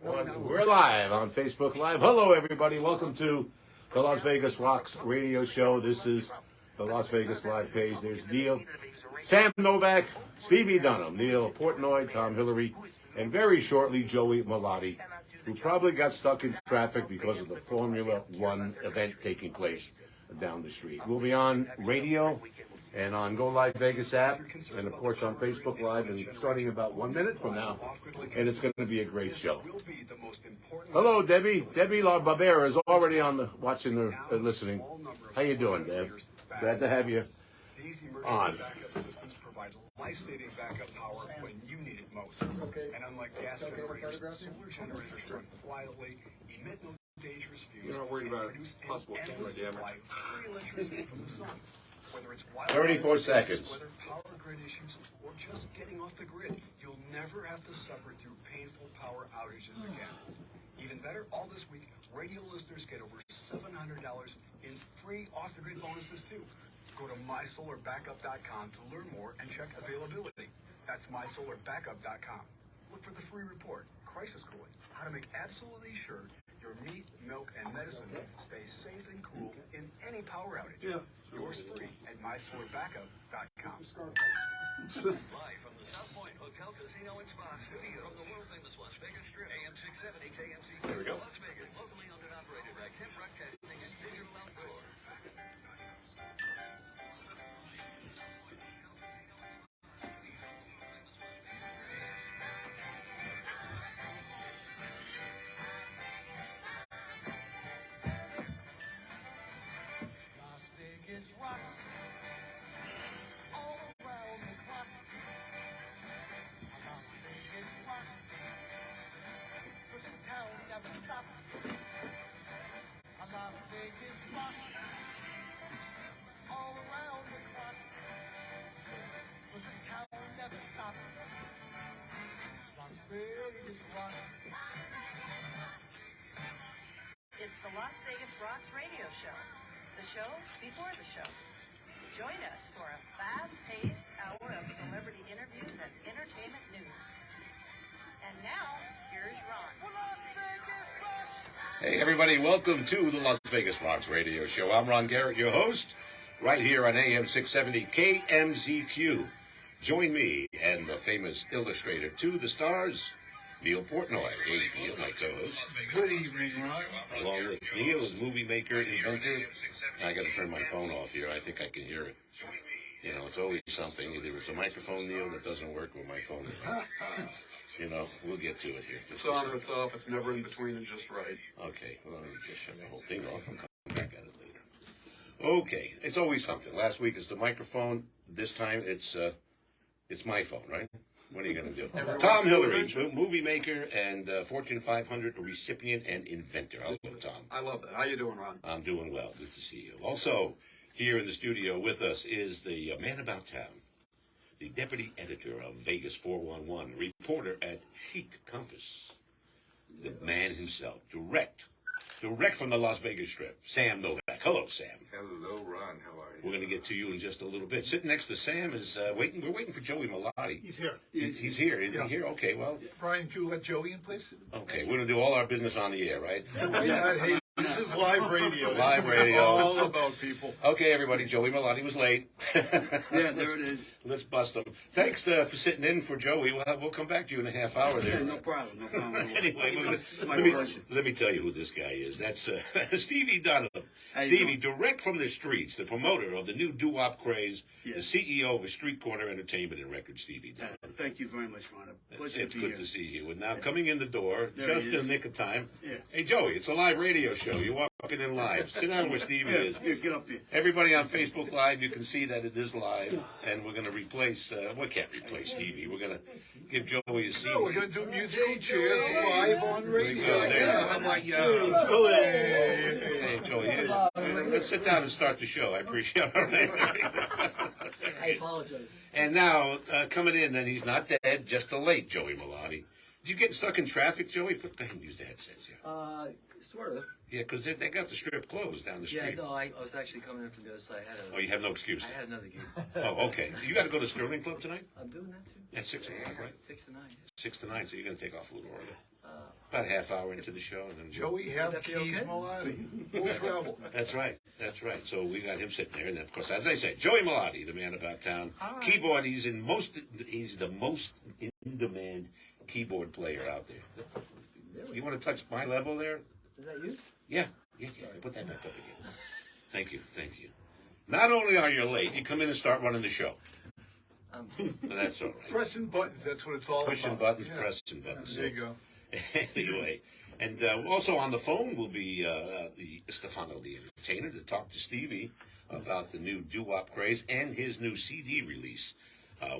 We're live on Facebook Live. Hello, everybody. Welcome to the Las Vegas Rocks Radio Show. This is the Las Vegas Live page. There's Neal, Sam Novak, Stevie Dunham, Neal Portnoy, Tom Hillery, and very shortly, Joey Melatti, who probably got stuck in traffic because of the Formula One event taking place down the street. We'll be on radio and on Go Live Vegas app, and of course on Facebook Live, and starting about 1 minute from now, and it's going to be a great show. Hello, Debbie. Debbie La Barbera is already on the watching or listening. How you doing, Deb? Glad to have you on. Systems provide life-saving backup power when you need it most. And unlike gas generators, solar generators run quietly, emit no dangerous fumes, You're not worried about possible camera damage. Free electricity from the sun. Whether it's 34 seconds. Whether power grid issues or just getting off the grid, you'll never have to suffer through painful power outages again. Even better, all this week, radio listeners get over $700 in free off-the-grid bonuses too. Go to mysolarbackup.com to learn more and check availability. That's mysolarbackup.com. Look for the free report, Crisis Cooling, how to make absolutely sure your meat, milk, and medicines stay safe and cool in any power outage. Yeah. Yours free at mysolarbackup.com. Live from the South Point Hotel, Casino, and Spa Studio from the world-famous Las Vegas Strip, AM 670 KMC. There we go. Las Vegas, locally owned and operated by Kim Broadcasting and Digital Outdoor. It's the Las Vegas Rocks Radio Show, the show before the show. Join us for a fast-paced hour of celebrity interviews and entertainment news. And now, here's Ron. Hey, everybody. Welcome to the Las Vegas Rocks Radio Show. I'm Ron Garrett, your host, right here on AM 670 KMZQ. Join me and the famous illustrator to the stars, Neal Portnoy. Hey, Neal, my co-host. Good evening, Ron. Along with Neal, is movie maker, inventor. I got to turn my phone off here. I think I can hear it. You know, it's always something. Either it's a microphone, Neal, that doesn't work, or my phone is on. You know, we'll get to it here. It's on or it's off. It's never in between and just right. Okay, well, let me just shut the whole thing off and come back at it later. Okay, it's always something. Last week it's the microphone. This time it's my phone, right? What are you going to do? Tom Hillery, movie maker and Fortune 500 recipient and inventor. Hello, Tom. I love that. How you doing, Ron? I'm doing well. Good to see you. Also, here in the studio with us is the man about town, the deputy editor of Vegas 411, reporter at Chic Compass, the man himself, direct from the Las Vegas Strip, Sam Novak. Hello, Sam. Hello, Ron. How are you? We're going to get to you in just a little bit. Sitting next to Sam is waiting. We're waiting for Joey Melatti. He's here. He's here. Is he here? Okay, well. Brian, can you let Joey in, please? Okay, we're going to do all our business on the air, right? Why not? Hey, this is live radio. Live radio. All about people. Okay, everybody. Joey Melatti was late. Yeah, there it is. Let's bust him. Thanks for sitting in for Joey. We'll come back to you in a half hour there. Yeah, no problem. No problem. Anyway, let me tell you who this guy is. That's Stevie Dunham. Stevie, direct from the streets, the promoter of the new doo-wop craze, the CEO of a Street Corner Entertainment and Records, Stevie Dunham. Thank you very much, Ron. Pleasure It's to be good here. to see you. And now coming in the door, just in the nick of time. Yeah. Hey, Joey, it's a live radio show. You're walking in live. Sit down where Stevie is. Here, get up here. Everybody on Facebook Live, you can see that it is live, and we're going to replace, we can't replace Stevie. We're going to give Joey a seat. No, we're going to do musical chairs live on radio. How about you? Hey, Joey, let's sit down and start the show. I appreciate it. I apologize. And now, coming in, and he's not dead, just a late Joey Melatti. Did you get stuck in traffic, Joey? Go ahead and use the headsets here. Sort of. Yeah, because they got the strip closed down the street. Yeah, no, I was actually coming in from the other side. Oh, you have no excuse. I had another gig. Oh, okay. You got to go to Sterling Club tonight? I'm doing that too. At 6 o'clock, right? 6 to 9. 6 to 9, so you're going to take off a little early. about a half hour into the show. And then Joey have that be keys, okay? Melatti. Full travel. That's right. That's right. So we got him sitting there, and then, of course, as I said, Joey Melatti, the man about town, keyboard. He's the most in demand keyboard player out there. You want to touch my level there? Is that you? Yeah. Put that back up again. Thank you. Not only are you late, you come in and start running the show. That's all right. Pressing buttons, that's what it's all Pushing about. buttons, Yeah. pressing buttons. There you go. Anyway, and also on the phone will be the Stefano the Entertainer to talk to Stevie about the new doo-wop craze and his new CD release,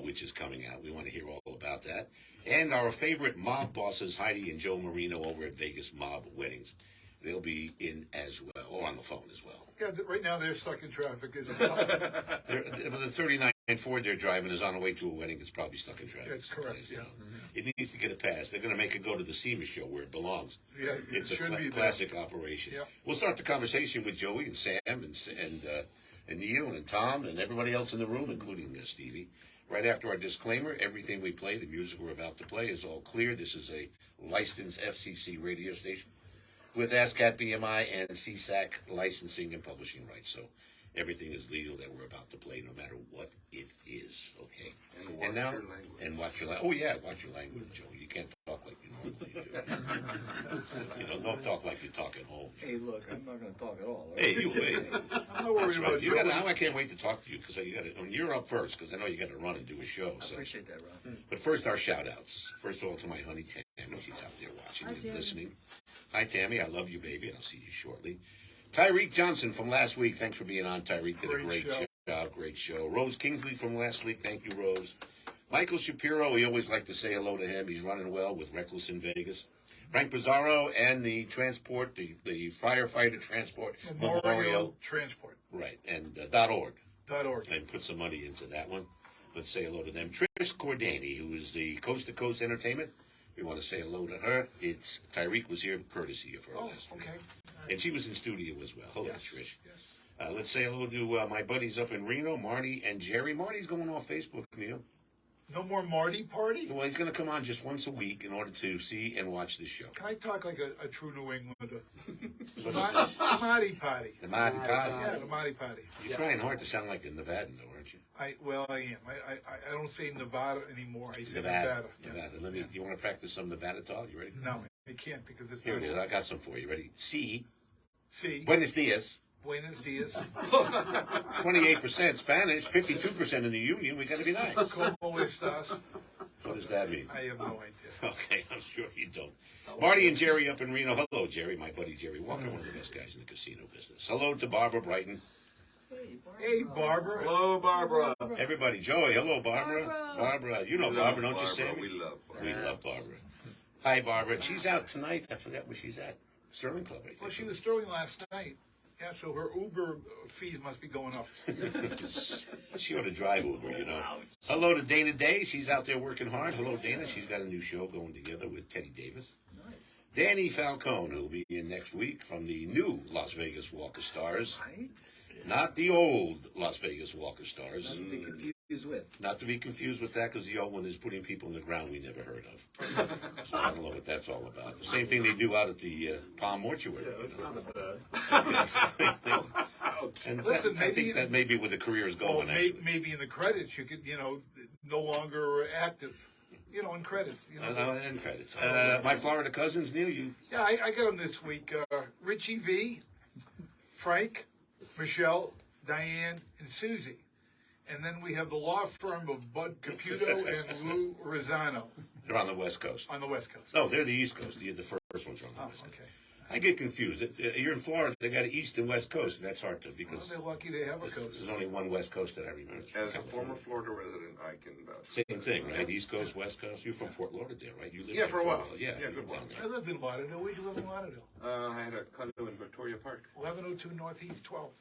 which is coming out. We want to hear all about that. And our favorite mob bosses, Heidi and Joe Marino, over at Vegas Mob Weddings. They'll be in as well, or on the phone as well. Yeah, right now they're stuck in traffic. It's The 39 Ford they're driving is on the way to a wedding. It's probably stuck in traffic. That's correct, someplace, you yeah. know. It needs to get a pass. They're going to make it go to the SEMA show where it belongs. Yeah, it It's should a be there. classic operation. Yeah. We'll start the conversation with Joey and Sam and Neal and Tom and everybody else in the room, including Stevie. Right after our disclaimer, everything we play, the music we're about to play, is all clear. This is a licensed FCC radio station with ASCAP, BMI, and CSAC licensing and publishing rights. So everything is legal that we're about to play, no matter what it is. Okay. And now, your language. and watch your language. Oh yeah, watch your language, Joey. You can't talk like you normally do. Don't talk like you talk at home. Hey, look, I'm not going to talk at all. all Hey, right? you wait. I'm not worried That's about right. You Joey. gotta, I can't wait to talk to you because you got to. You're up first because I know you got to run and do a show. I So. appreciate that, Ron. But first, our shout-outs. First of all, to my honey, Tammy. She's out there watching Hi, and Tammy. listening. Hi, Tammy. I love you, baby, and I'll see you shortly. Tyreek Johnson from last week. Thanks for being on, Tyreek. Did a Great great show. job. Great show. Rose Kingsley from last week. Thank you, Rose. Michael Shapiro. We always like to say hello to him. He's running well with Reckless in Vegas. Frank Pizarro and the transport, the firefighter transport Memorial Transport. Right, and .org. .org. And put some money into that one. Let's say hello to them. Trish Cordani, who is the Coast to Coast Entertainment. We want to say hello to her. It's Tyreek was here courtesy of her Oh, last week. okay. And she was in studio as well. Hello, Yes, Trish. yes. Let's say hello to my buddies up in Reno, Marty and Jerry. Marty's going off Facebook, Neil. No more Marty party? Well, he's going to come on just once a week in order to see and watch this show. Can I talk like a true New Englander? The Marty party. The Marty Party. Yeah, the Marty party. You're trying hard to sound like a Nevadan, though, aren't you? I am. I don't say Nevada anymore. I say Nevada. Yeah. Nevada. Let me. You want to practice some Nevada talk? You ready? No, I can't because it's Here not. it is. I got some for you. Ready? C. See, Buenos dias. Buenos dias. 28% Spanish, 52% in the Union. We got to be nice. Como estas? What does that mean? I have no idea. Okay, I'm sure you don't. Marty and Jerry up in Reno. Hello, Jerry, my buddy Jerry Walker, one of the best guys in the casino business. Hello to Barbara Brighton. Hey, Barbara. Hello, Barbara. Everybody, Joey. Hello, Barbara. Barbara, you know Barbara, don't you, Barbara, Sammy? we love Barbara. We love Barbara. Hi, Barbara. She's out tonight. I forgot where she's at. Sterling Club, I think. Well, she was Sterling last night. Yeah, so her Uber fees must be going up. She ought to drive Uber, you know. Hello to Dana Day. She's out there working hard. Hello, Dana. She's got a new show going together with Teddy Davis. Nice. Danny Falcone, who'll be in next week from the new Las Vegas Walk of Stars. Right? Not the old Las Vegas Walk of Stars. Not to be confused with. Not to be confused with that, because the old one is putting people in the ground we never heard of. So I don't know what that's all about. The same thing they do out at the Palm Mortuary. And Listen, I think maybe- that may be where the career is Well, going, actually. maybe in the credits you could, no longer active. In credits. And credits. My Florida cousins, Neil, you... Yeah, I got them this week. Richie V, Frank, Michelle, Diane, and Susie. And then we have the law firm of Bud Caputo and Lou Rosano They're on the West Coast. on the West Coast. No, they're the East Coast. The first ones are on the Oh, West Coast. okay. I get confused. You're in Florida. They got an East and West Coast, and that's hard to Well, because they're lucky they have a coast. there's only one West Coast that I remember. As a former Florida resident, I can vouch. Same thing, right? East Coast, West Coast. You're from Fort Lauderdale, right? You lived Yeah, in for a while. Yeah, Yeah, you good were while. down I there. lived in Lauderdale. Where'd you live in Lauderdale? I had a condo in Victoria Park. 1102 Northeast 12.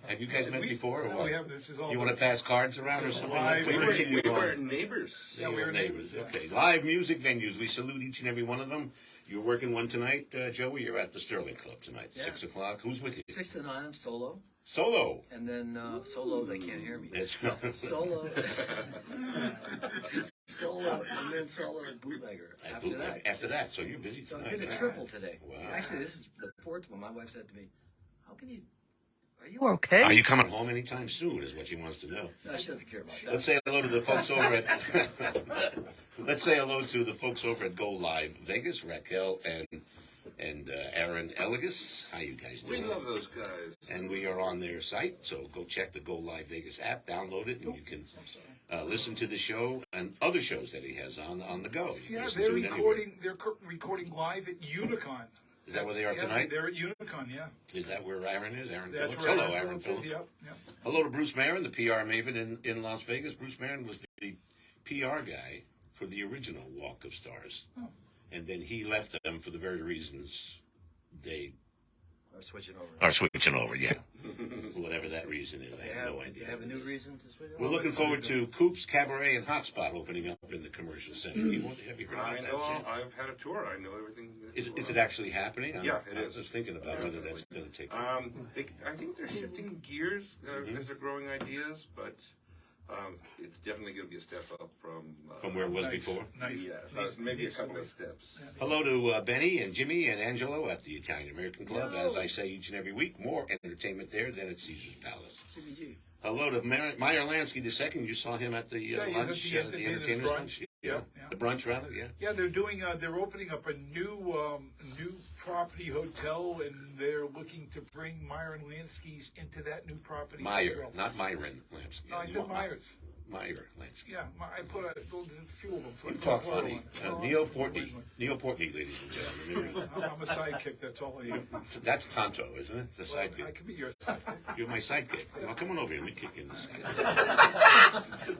Have you guys met before, or No, what? we haven't. This is all. You want to pass cards around or something? Live Let's radio. continue We on. were neighbors. Yeah, we were neighbors. Okay, live music venues. We salute each and every one of them. You're working one tonight, Joey. You're at the Sterling Club tonight, Yeah. 6 o'clock. Who's with you? 6 to 9, I'm solo. Solo. And then solo, they can't hear me. It's Solo. solo, and then solo and bootlegger after that. After that, so you're busy So I tonight. did a triple today. Wow. Actually, this is the fourth one. My wife said to me, "How can you? Are you okay?" Are you coming home anytime soon? Is what she wants to know. No, she doesn't care about that. Let's say hello to the folks over at. Let's say hello to the folks over at Go Live Vegas, Raquel and Aaron Eligas. How you guys We doing? love those guys. And we are on their site, so go check the Go Live Vegas app, download it, and you can listen to the show and other shows that he has on the go. You can Yeah, listen they're to it anywhere. recording. They're recording live at Unicon. Is that where they are Yeah, tonight? They're at Unicon. Yeah, Is that where Aaron is? Aaron that's Phillips. where Hello, Aaron Phillips Phillips. is. Yep, yep. Hello to Bruce Marin, the PR maven in Las Vegas. Bruce Marin was the PR guy for the original Walk of Stars. Oh. And then he left them for the very reasons they Or switching over. are switching over, yeah. Whatever that reason is, I have no idea. You have a new reason to switch over? We're looking forward to Coop's Cabaret and Hotspot opening up in the commercial center. Have you heard I about that, know. Sam? I've had a tour. I know everything. Is it actually happening? Yeah, it I is. was just thinking about whether that's going to take. I think they're shifting gears as they're growing ideas, but it's definitely going to be a step up from where it was Nice. before. Nice. Yeah, so maybe a couple of steps. Hello to Benny and Jimmy and Angelo at the Italian American Club. As I say each and every week, more entertainment there than at Caesar's Palace. CBG. Hello to Meyer Lansky II. You saw him at the Yeah, he's at lunch, the the entertainers' entertainers brunch. lunch. Yeah. The brunch rather. Yeah. Yeah, they're doing. They're opening up a new property hotel, and they're looking to bring Myron Lansky's into that new property. as Meyer, well. not Myron Lansky. No, I said Myers. Meyer Lansky. Yeah, I put a few of them. You talk funny. Neal Portnoy. Neal Portney, ladies and gentlemen. I'm a sidekick. That's all I am. That's Tonto, isn't it? It's a I sidekick. can be your sidekick. You're my sidekick. Well, come on over here. Let me kick you in the side.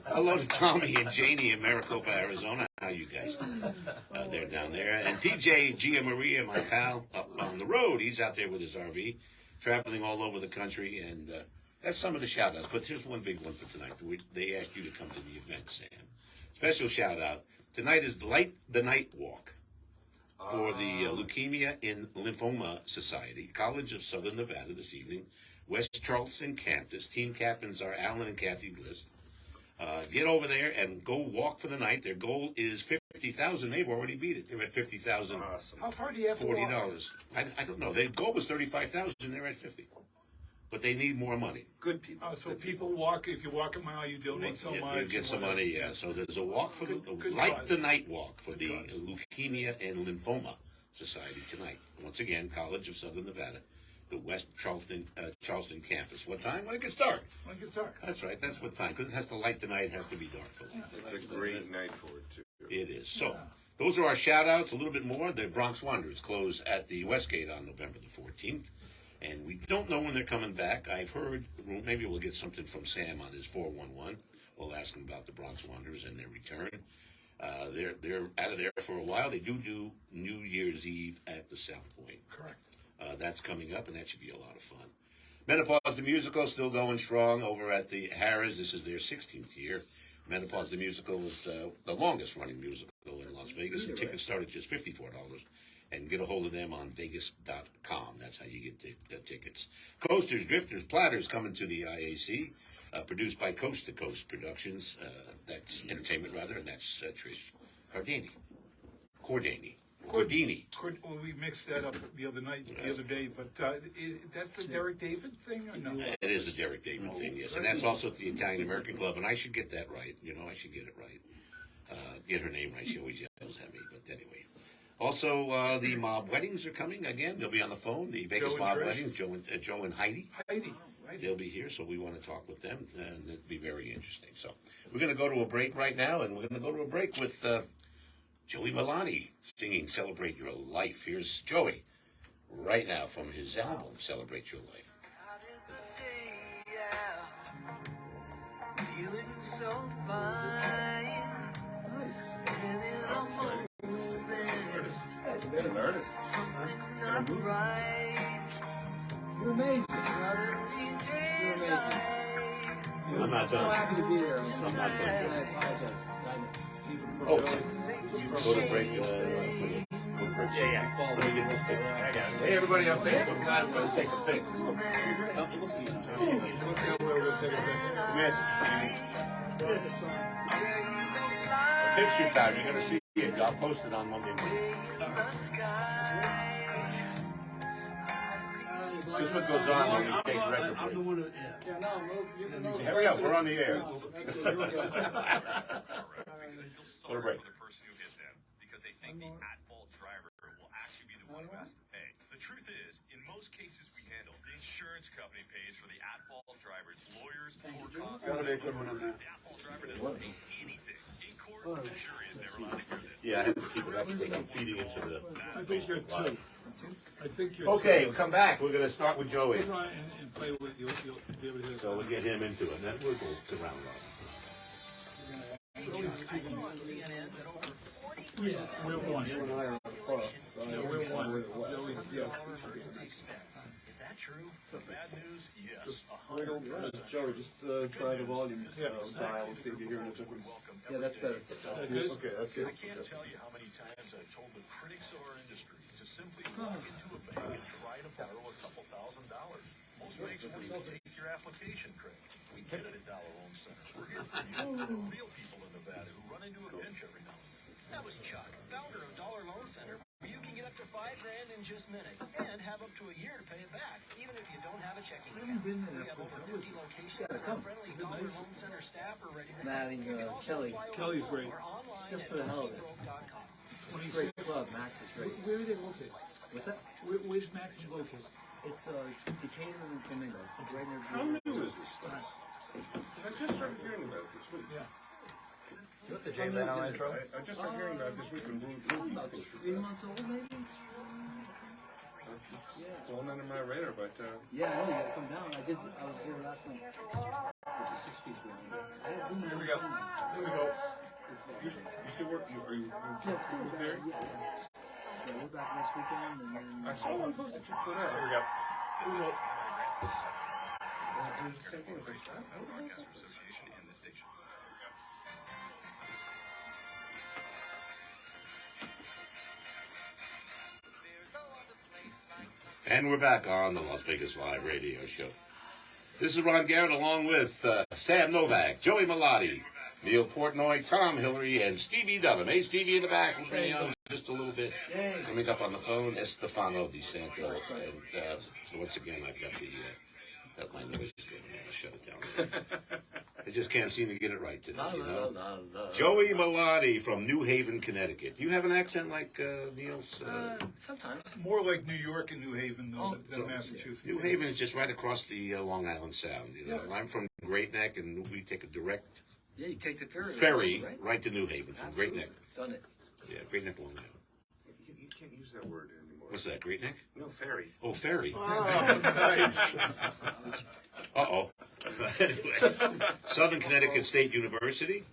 Hello to Tommy and Janie in Maricopa, Arizona. How you guys? They're down there. And PJ Gia Maria, my pal, up on the road. He's out there with his RV, traveling all over the country. And that's some of the shout-outs. But here's one big one for tonight. They asked you to come to the event, Sam. Special shout-out. Tonight is Light the Night Walk for the Leukemia and Lymphoma Society, College of Southern Nevada this evening, West Charleston campus. Team captains are Alan and Kathy Glist. Get over there and go walk for the night. Their goal is $50,000. They've already beat it. They're at $50,000. Awesome. How far do you have to walk? $40. I don't know. Their goal was $35,000. They're at $50,000. But they need more money. Good people. So people walk. If you walk a mile, you donate so Yeah, much. you get some money, yeah. So there's a walk for Good Light cause. the Night Walk for the Leukemia and Lymphoma Society tonight. Once again, College of Southern Nevada, the West Charleston campus. What time? When it gets dark. When it gets dark. That's right. That's what time. Because it has to light the night. It has to be dark for them. It's a great night for it, too. It is. So those are our shout-outs. A little bit more. The Bronx Wanderers close at the Westgate on November the 14th. And we don't know when they're coming back. I've heard, maybe we'll get something from Sam on his 411. We'll ask him about the Bronx Wanderers and their return. They're out of there for a while. They do New Year's Eve at the South Point. Correct. That's coming up, and that should be a lot of fun. Menopause the Musical still going strong over at the Harrah's. This is their 16th year. Menopause the Musical is the longest-running musical in Las Vegas, and tickets start at just $54. And get a hold of them on Vegas.com. That's how you get the tickets. Coasters, Drifters, Platters coming to the IAC, produced by Coast to Coast Productions. That's entertainment, rather, and that's Trish Cordini. Well, we mixed that up the other day, but that's the Derek David thing, or no? It is a Derek David thing, yes. And that's also at the Italian American Club, and I should get that right. I should get it right. Get her name right. She always yells at me, but anyway. Also, the Mob Weddings are coming again. They'll be on the phone. The Vegas Joe and Mob Trish? Weddings, Joe and Heidi. Heidi, right? They'll be here, so we want to talk with them, and it'll be very interesting. So we're going to go to a break right now, and we're going to go to a break with Joey Melatti singing Celebrate Your Life. Here's Joey right now from his album, Celebrate Your Life. Feeling so fine. Nice. That's a bit of an artist. Something's not right. You're amazing, brother. You're amazing. I'm not I'm so done. happy to be here. I'm not And done. I apologize. He's a Oh, pro. go to break. Yeah. Follow Let me get this picture. Hey, everybody on Facebook Live, we're going to take a pic. Yes. Picture time. You're gonna see it. I'll post it on Monday morning. the sky. This one goes on when we take record I'm the break. one that, Yeah, no, we'll Hurry up, we're on the air. You'll What a break. the person who hit them because they think the at-fault driver will actually be the one who has to pay. The truth is, in most cases we handle, the insurance company pays for the at-fault driver's lawyers, court costs. Gotta be a good one on that. The at-fault driver doesn't pay anything. In court, the jury is never allowed to hear this. Yeah, I have to keep it up because I'm feeding into the I think you're Facebook Live. two. I think you're Okay, two. we'll come back. We're gonna start with Joey. Try and play with you'll be able to hear So we'll get him into it. Then we'll go to round one. I saw on CNN that over 40% We're one. You and I are far. So Yeah, we're one. Joey's, yeah. emergency expense. Is that true? The bad news, yes, Joey, just try the volume dial and see if you're hearing a difference. welcome. Yeah, that's better. Good? Okay, that's good. I can't tell you how many times I've told the critics of our industry to simply walk into a bank and try to borrow a couple $1,000s. Most banks won't even take your application, Craig. We get it at Dollar Loan Center. We're here for you, the real people in Nevada who run into a pinch every now and then. That was Chuck, founder of Dollar Loan Center, where you can get up to $5,000 in just minutes and have up to a year to pay it back, even if you don't have a checking account. been there, We have over 50 locations, and our friendly Dollar Loan Center staff are ready to Maddie, help. You can also Kelly. apply over Kelly's the phone great. or online Just at for the hell of it. moneygrowth.com. It's a great club. Max is great. Where are they located? What's that? Where's Max located? It's Decatur and Flamingo. It's right near. How new is this place? I just started hearing about it this week. Yeah. You want the J Leno intro? I just started hearing about it this week in About 3 months old, maybe. It's falling under my radar, but Yeah, I know you gotta come down. I was here last night. It's a 6-piece band. Here we go. Here we go. you still work? Are you Yeah, still with there. there? Yeah, we're back next weekend, and I then saw one post that you put out. Here we go. And the same thing was like, Broadcasters Association and the station. And we're back on the Las Vegas Live Radio Show. This is Ron Garrett along with Sam Novak, Joey Melatti, Neal Portnoy, Tom Hillery, and Stevie Dunham. Hey, Stevie in the back. We're bringing on just a little bit. Coming up on the phone, Estefano Di Santo. And once again, I've got got my noise going. I'm going to shut it down. I just can't seem to get it right today, you know? Joey Melatti from New Haven, Connecticut. Do you have an accent like Neal's? sometimes. More like New York and New Haven Oh, than Massachusetts. New Haven is just right across the Long Island Sound. You know, I'm from Great Neck, and we take a direct Yeah, you take the ferry right? right to New Haven from Great Neck. Done it. Yeah, Great Neck, Long Island. you can't use that word anymore. What's that, Great Neck? No, ferry. Oh, ferry. Oh, nice. Uh-oh. Anyway, Southern Connecticut State University,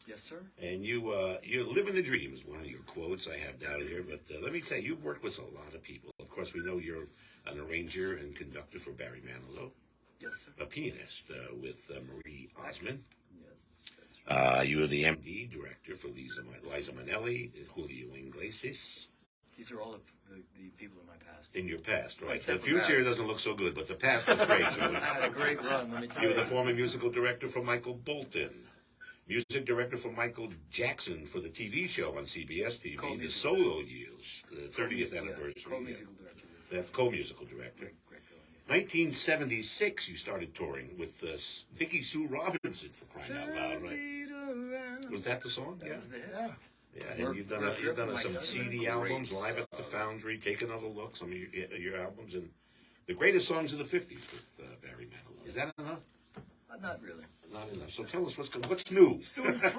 Yes, sir. and you're living the dream is one of your quotes I have down here. But let me tell you, you've worked with a lot of people. Of course, we know you're an arranger and conductor for Barry Manilow, Yes, sir. a pianist with Marie Osmond. Yes. That's right. You were the MD director for Liza Minnelli, Julio Iglesias. These are all the people in my past. In your past, right? Except The for future Barry. doesn't look so good, but the past was great, Joey. I had a great run, let me tell You you. were the former musical director for Michael Bolton. Music director for Michael Jackson for the TV show on CBS TV, The Co-musical. Solo Years, the 30th anniversary. Co-musical director. That's co-musical director. Great feeling. 1976, you started touring with Vicky Sue Robinson, for crying out loud, right? Was that the song? That Yeah. was the hit. Yeah. Yeah, and you've done some CD albums, Live at the Foundry, Take Another Look, some of your albums, and the greatest songs of the 50s with Barry Manilow. Is that enough? Not really. Not enough. So tell us what's new.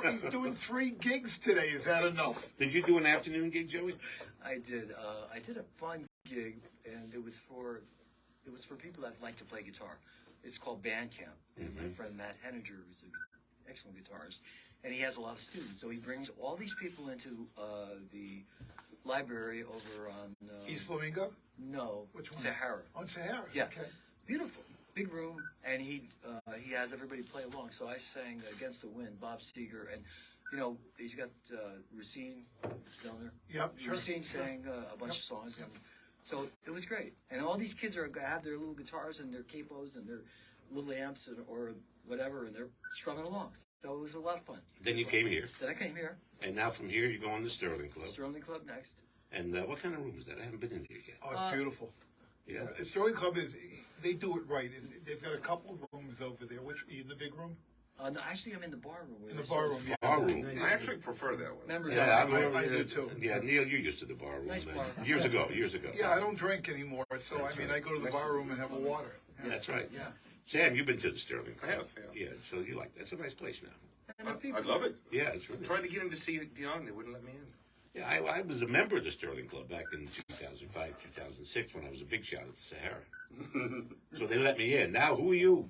He's doing 3 gigs today. Is that enough? Did you do an afternoon gig, Joey? I did. I did a fun gig, and it was for people that like to play guitar. It's called Band Camp. And my friend Matt Henninger, who's an excellent guitarist, and he has a lot of students. So he brings all these people into the library over on East Flamingo? no, Which one? Sahara. On Sahara? Yeah. Okay. Beautiful, big room, and he has everybody play along. So I sang Against the Wind, Bob Seger, and he's got Racine down there. Yep, sure. Racine sang a bunch of songs, and so it was great. And all these kids have their little guitars and their capos and their little amps, or whatever, and they're strumming along. So it was a lot of fun. Then you came here. Then I came here. And now from here, you're going to Sterling Club. Sterling Club next. And what kind of room is that? I haven't been in here yet. Oh, it's beautiful. Yeah. The Sterling Club they do it right. They've got a couple of rooms over there. Which, are you in the big room? No, actually, I'm in the bar room. In the bar room, yeah. Bar room. I actually prefer that one. Members Yeah, I do too. Yeah, Neal, you're used to the bar room. Nice bar. Years ago. Yeah, I don't drink anymore, so I go to the bar room and have a water. Yeah, that's right. Yeah. Sam, you've been to the Sterling Club. I have, yeah. Yeah, so you like that. It's a nice place now. I love it. Yeah, it's really. Trying to get him to see it beyond, they wouldn't let me in. Yeah, I was a member of the Sterling Club back in 2005, 2006 when I was a big shot at the Sahara. So they let me in. Now, who are you?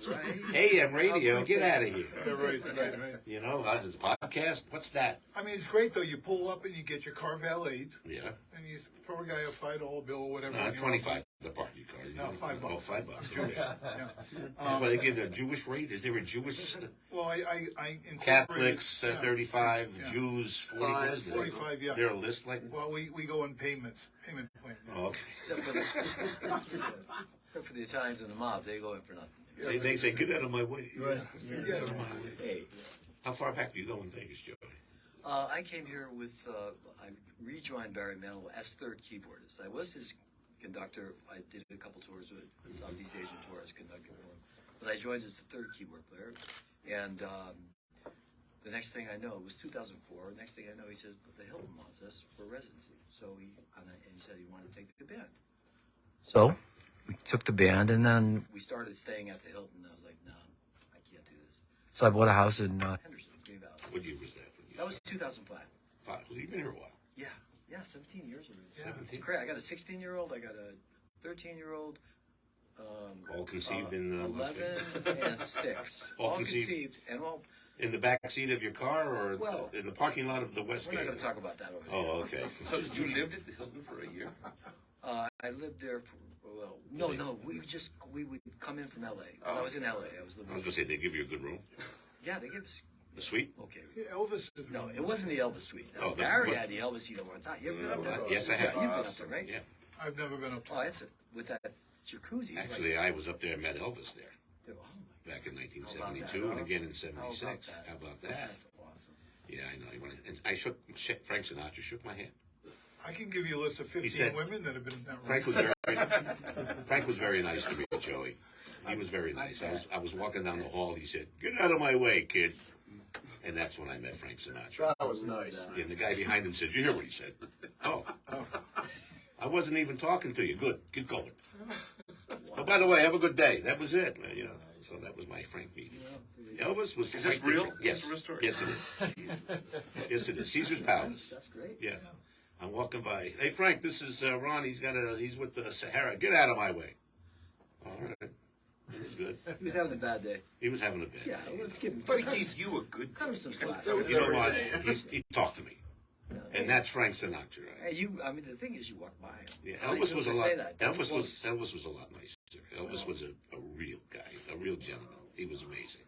Right. AM radio, get out of here. Yeah, right. You know, this is a podcast. What's that? I mean, it's great though. You pull up and you get your car valeted, Yeah. and you throw a guy a $5 bill or whatever. No, and you 25 the parking car. No, $5. Oh, $5. Jewish. Okay. Yeah. Well, they give a Jewish rate. Is there a Jewish? Well, I incorporated- Catholics, yeah. 35. Yeah. Jews, 40. 45, yeah. They're a list like. Well, we go in payment plan. Yeah. Oh, okay. Except for the Italians and the mob, they go in for nothing. Yeah, They say, get out of my way. Right. Get out of my way. Hey. How far back do you go in Vegas, Joey? I came here with, I rejoined Barry Manilow as third keyboardist. I was his conductor. I did a couple tours with Southeast Asian tour as conductor for him. But I joined as the third keyboard player. And the next thing I know, it was 2004. Next thing I know, he said, the Hilton wants us for residency. So he said he wanted to take the band. So we took the band, and then we started staying at the Hilton. I was like, no, I can't do this. So I bought a house in Henderson, Green Valley. What year was that? That was 2005. Well, you've been here a while. Yeah, 17 years already. Yeah. It's great. I got a 16-year-old. I got a 13-year-old. All conceived in Las 11 Vegas. and 6. All All conceived. conceived and all. In the back seat of your car or Well, in the parking lot of the We're Westgate? not going to talk about that over here. Oh, okay. So you lived at the Hilton for a year? I lived there for, well, no. We would come in from L.A. Oh. I was in L.A. I was living. I was going to say, they give you a good room? Yeah, they give us. The suite? Okay. Yeah, Elvis is No, it wasn't the Elvis suite. Oh, the- Barry what- had the Elvis suite over on top. You ever been up there? Yes, I have. Yeah, you've been up there, right? Yeah. I've never been up to Oh, it's with that jacuzzi. It's Actually, I was up there and met Elvis there oh my back in How 1972 about and that? again in How 76. about that? How about that? That's awesome. Yeah, I know. And I shook Frank Sinatra shook my hand. I can give you a list of 15 said- women that have been in that room. Frank was very nice to me, Joey. He was very nice. I was walking down the hall. He said, "Get out of my way, kid." And that's when I met Frank Sinatra. That was nice. And the guy behind him said, "You hear what he said?" Oh. I wasn't even talking to you. Good. Get going. Oh, by the way, have a good day. That was it. You know. So that was my Frank meeting. Elvis was. Is this quite real? different. Is Yes. this a real story? Yes, it is. Yes, it is. Caesar's Palace. That's great. Yeah. I'm walking by. Hey, Frank, this is Ron. He's with the Sahara. Get out of my way. All right. It was good. He was having a bad day. He was having a bad Yeah, day. let's give him. But he gives you a good Cut him some slack. You know what? He talked to me. And that's Frank Sinatra. Right? Hey, I mean, the thing is, you walk by him. Yeah, How many Elvis was a people lot. say that? That's close. Elvis was a lot nicer. Elvis was a real guy, a real gentleman. He was amazing.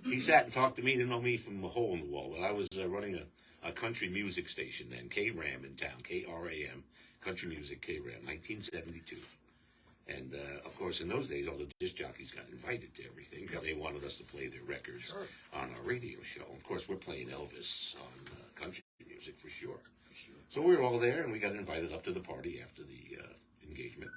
He sat and talked to me. He didn't know me from a hole in the wall. But I was running a country music station then, KRAM in town, KRAM, country music, KRAM, 1972. And of course, in those days, all the disc jockeys got invited to everything because they wanted us to play their records on our radio show. Of course, we're playing Elvis on country music for sure. So we were all there, and we got invited up to the party after the engagement.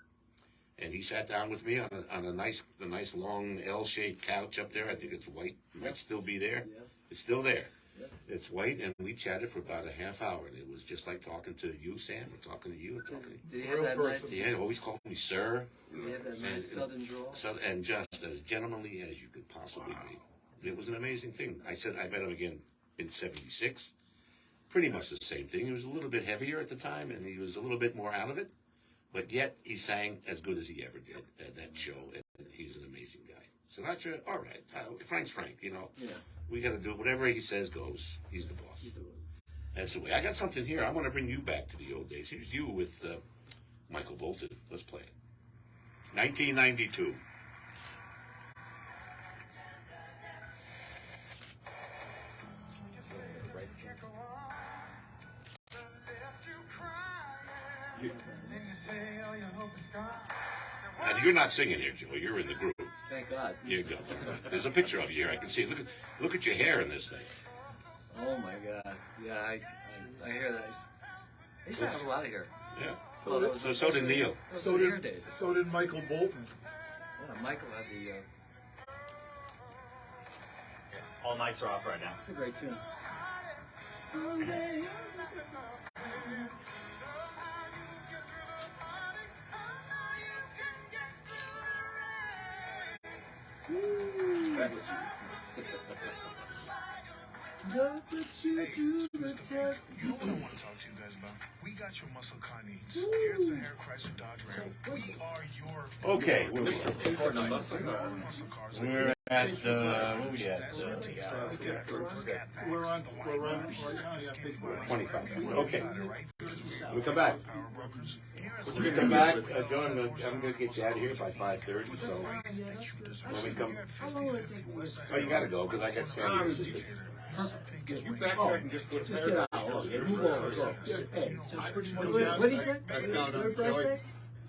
And he sat down with me on a nice long L-shaped couch up there. I think it's white. It might still be there. Yes. It's still there. Yes. It's white, and we chatted for about a half hour. And it was just like talking to you, Sam, or talking to you. Or talking. Did he have that nice? He had always called me sir. Did he have that nice southern drawl? And just as gentlemanly as you could possibly be. It was an amazing thing. I said I met him again in 76. Pretty much the same thing. He was a little bit heavier at the time, and he was a little bit more out of it. But yet, he sang as good as he ever did at that show, and he's an amazing guy. Sinatra, all right. Frank's Frank, you know. Yeah. We got to do whatever he says goes. He's the boss. That's the way. I got something here. I want to bring you back to the old days. Here's you with Michael Bolton. Let's play it. 1992. Now, you're not singing here, Joe. You're in the group. Thank God. Here you go. There's a picture of you here. I can see. Look at your hair in this thing. Oh my God. Yeah, I hear that. I used to have a lot of hair. Yeah. Well, So did Neal. So hair days. did Michael Bolton. Yeah, Michael had the. All mics are off right now. It's a great tune. Someday. That was Don't put you to the test. You know what I want to talk to you guys about? We got your muscle car needs. Here at Sahara Chrysler Dodge Ram, we are your... Okay, where we muscle car. muscle cars. We're at, where we at? We're on right now. Yeah, Facebook. 25. Okay. We come back. When we come back, John, I'm going to get you out of here by 5:30. So when we come, oh, you got to go because I got Sam. You backtrack and just go to Just get out. Move over. Go. Hey, what did he say? What did Brad say?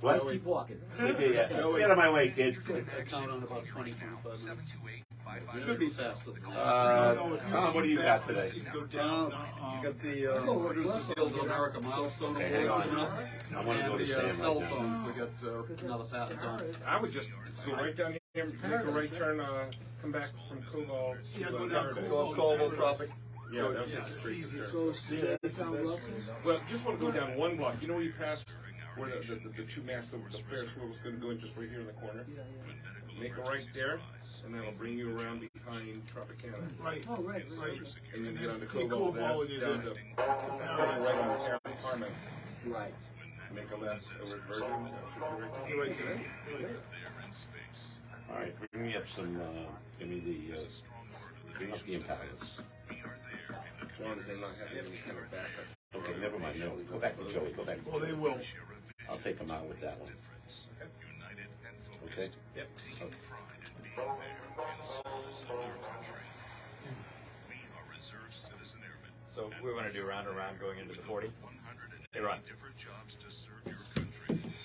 What? Let's keep walking. Get out of my way, kid. I count on about 25 minutes. Should be faster. Tom, what do you got today? You got the Producer Guild of America milestone Okay, hang awards on. now. I want to go to The Sam cell right now. phone, we got another patent on. I would just go right down here, make a right turn, come back from Cobalt. Go up Colville traffic. Yeah, that was just straight to turn. Go straight down Russell. Well, just want to go down one block. You know where you passed where the two masts of the Ferris wheel was going to go in just right here in the corner? Make a right there, and that'll bring you around behind Tropicana. Right. Oh, right. And then get on to Take Cobalt, Cobalt and you down do to right on the Carmen. Right. Make a left over at Virgin. You're right there. All right, bring me up some. Give me the. Bring up the Impalas. As long as they're not having any kind of backup. Okay, never mind. No, go back to Joey. Go back. Well, they will. I'll take them out with that one. Okay. Yep. So we want to do round and round going into the 40. Hey, Ron.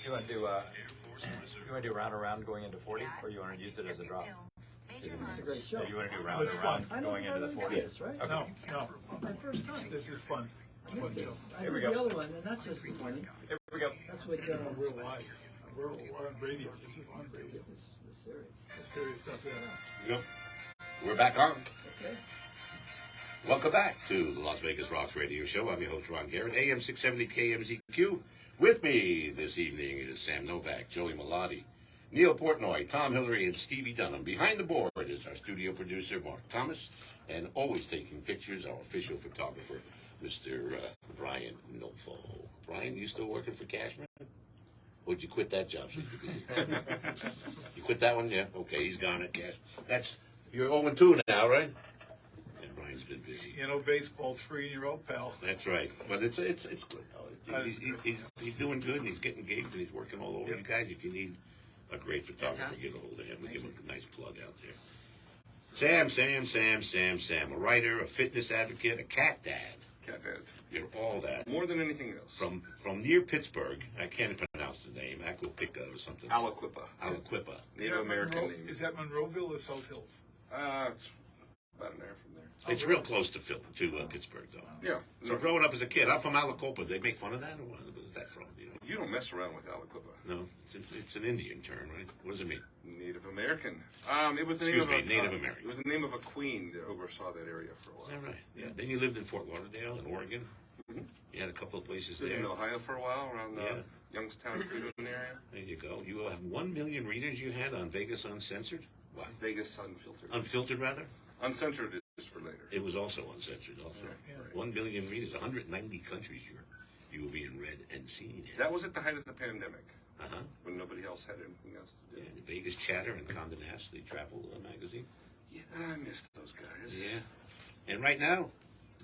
You want to do round and round going into 40, or you want to use it as a drop? It's a great show. So you want to do round and round going into the 40? Yes, right? No, no. My first time. This is fun. I missed this. I Here we did go. the other one, and that's just 20. Here we go. That's what We're live. We're on radio. This is on radio. this is the series. It's serious stuff. Yeah. Yep. We're back on. Okay. Welcome back to the Las Vegas Rocks Radio Show. I'm your host, Ron Garrett, AM 670 KMZQ. With me this evening is Sam Novak, Joey Melatti, Neal Portnoy, Tom Hillery, and Stevie Dunham. Behind the board is our studio producer, Mark Thomas, and always taking pictures, our official photographer, Mr. Brian Nolfo. Brian, you still working for Cashman? Or did you quit that job so you could be here? You quit that one? Yeah. Okay, he's gone at Cash. You're 0-2 now, right? And Brian's been busy. You know, baseball 3-year-old pal. That's right. But it's good though. He's doing good and he's getting gigs and he's working all over. You guys, if you need a great photographer, get a hold of him. We give him a nice plug out there. Sam, a writer, a fitness advocate, a cat dad. Cat dad. You're all that. More than anything else. From near Pittsburgh, I can't pronounce the name, Aquapica or something. Aliquippa. Native American name. Is that Monroeville or South Hills? It's about an hour from there. It's real close to Pittsburgh, though. Yeah. So growing up as a kid, I'm from Aliquippa. They make fun of that, or what is that from? You don't mess around with Aliquippa. No, it's an Indian term, right? What does it mean? Native American. It was the Excuse name me, of Native American. It was the name of a queen that oversaw that area for a while. Is that right? Yeah. Then you lived in Fort Lauderdale in Oregon. Mm-hmm. You had a couple of places Lived there. in Ohio for a while, around the Youngstown, Cleveland area. There you go. You have 1 million readers you had on Vegas Uncensored? Wow. Vegas Unfiltered. Unfiltered, rather? Uncensored is for later. It was also uncensored, also. Yeah. 1 million readers, 190 countries you were being read and seen in. That was at the height of the pandemic. Uh-huh. When nobody else had anything else to do. Yeah, the Vegas Chatter and Condé Nast, the travel magazine. Yeah, I missed those guys. Yeah. And right now,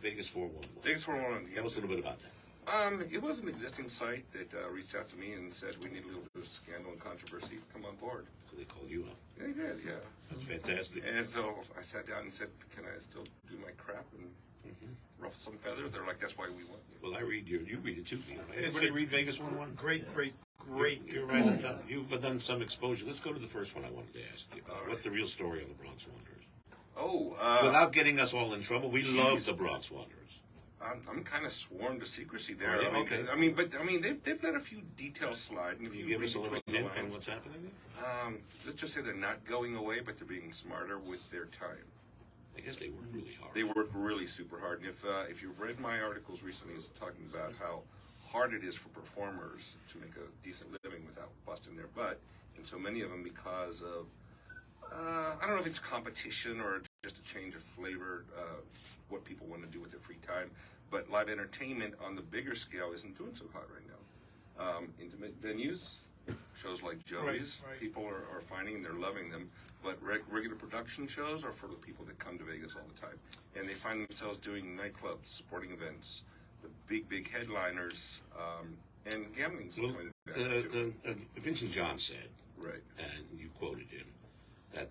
Vegas 411. Vegas 411. Tell us a little bit about that. It was an existing site that reached out to me and said, we need a little bit of scandal and controversy. Come on board. So they called you up. They did, yeah. That's fantastic. And so I sat down and said, can I still do my crap and ruffle some feathers? They're like, that's why we want you. Well, you read it too, Neil, right? Everybody read Vegas 101? Great great. You're right. You've done some exposure. Let's go to the first one I wanted to ask you. What's the real story on the Bronx Wanderers? Without getting us all in trouble, we love the Bronx Wanderers. I'm kind of sworn to secrecy there. Are you? Okay. They've let a few details slide. And Can you give us a little hint on what's happening there? Let's just say they're not going away, but they're being smarter with their time. I guess they work really hard. They work really super hard. And if you've read my articles recently, it's talking about how hard it is for performers to make a decent living without busting their butt. And so many of them, because of, I don't know if it's competition or just a change of flavor, what people want to do with their free time. But live entertainment on the bigger scale isn't doing so hot right now. Intimate venues, shows like Joey's, Right. people are finding and they're loving them. But regular production shows are for the people that come to Vegas all the time. And they find themselves doing nightclubs, sporting events, the big headliners, and gambling. Vincent John said, right, and you quoted him, that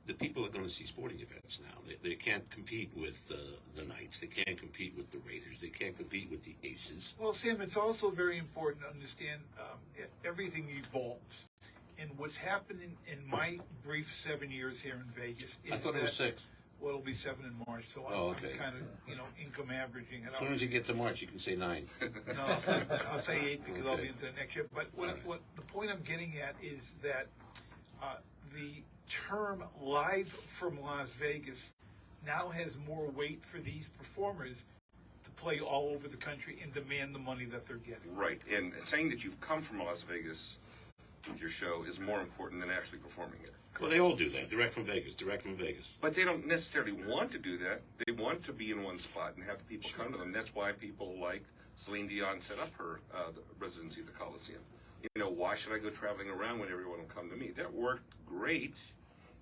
the people are going to see sporting events now. They can't compete with the Knights. They can't compete with the Raiders. They can't compete with the Aces. Well, Sam, it's also very important to understand everything evolves. And what's happened in my brief 7 years here in Vegas is I thought it was 6. Well, it'll be 7 in March, so I'm kind of, income averaging. As soon as you get to March, you can say 9. No, I'll say 8 because I'll be into the next year. But what the point I'm getting at is that the term live from Las Vegas now has more weight for these performers to play all over the country and demand the money that they're getting. Right, and saying that you've come from Las Vegas with your show is more important than actually performing it. Well, they all do that, direct from Vegas. But they don't necessarily want to do that. They want to be in one spot and have the people come to them. That's why people like Celine Dion set up her the residency at the Coliseum. Why should I go traveling around when everyone will come to me? That worked great,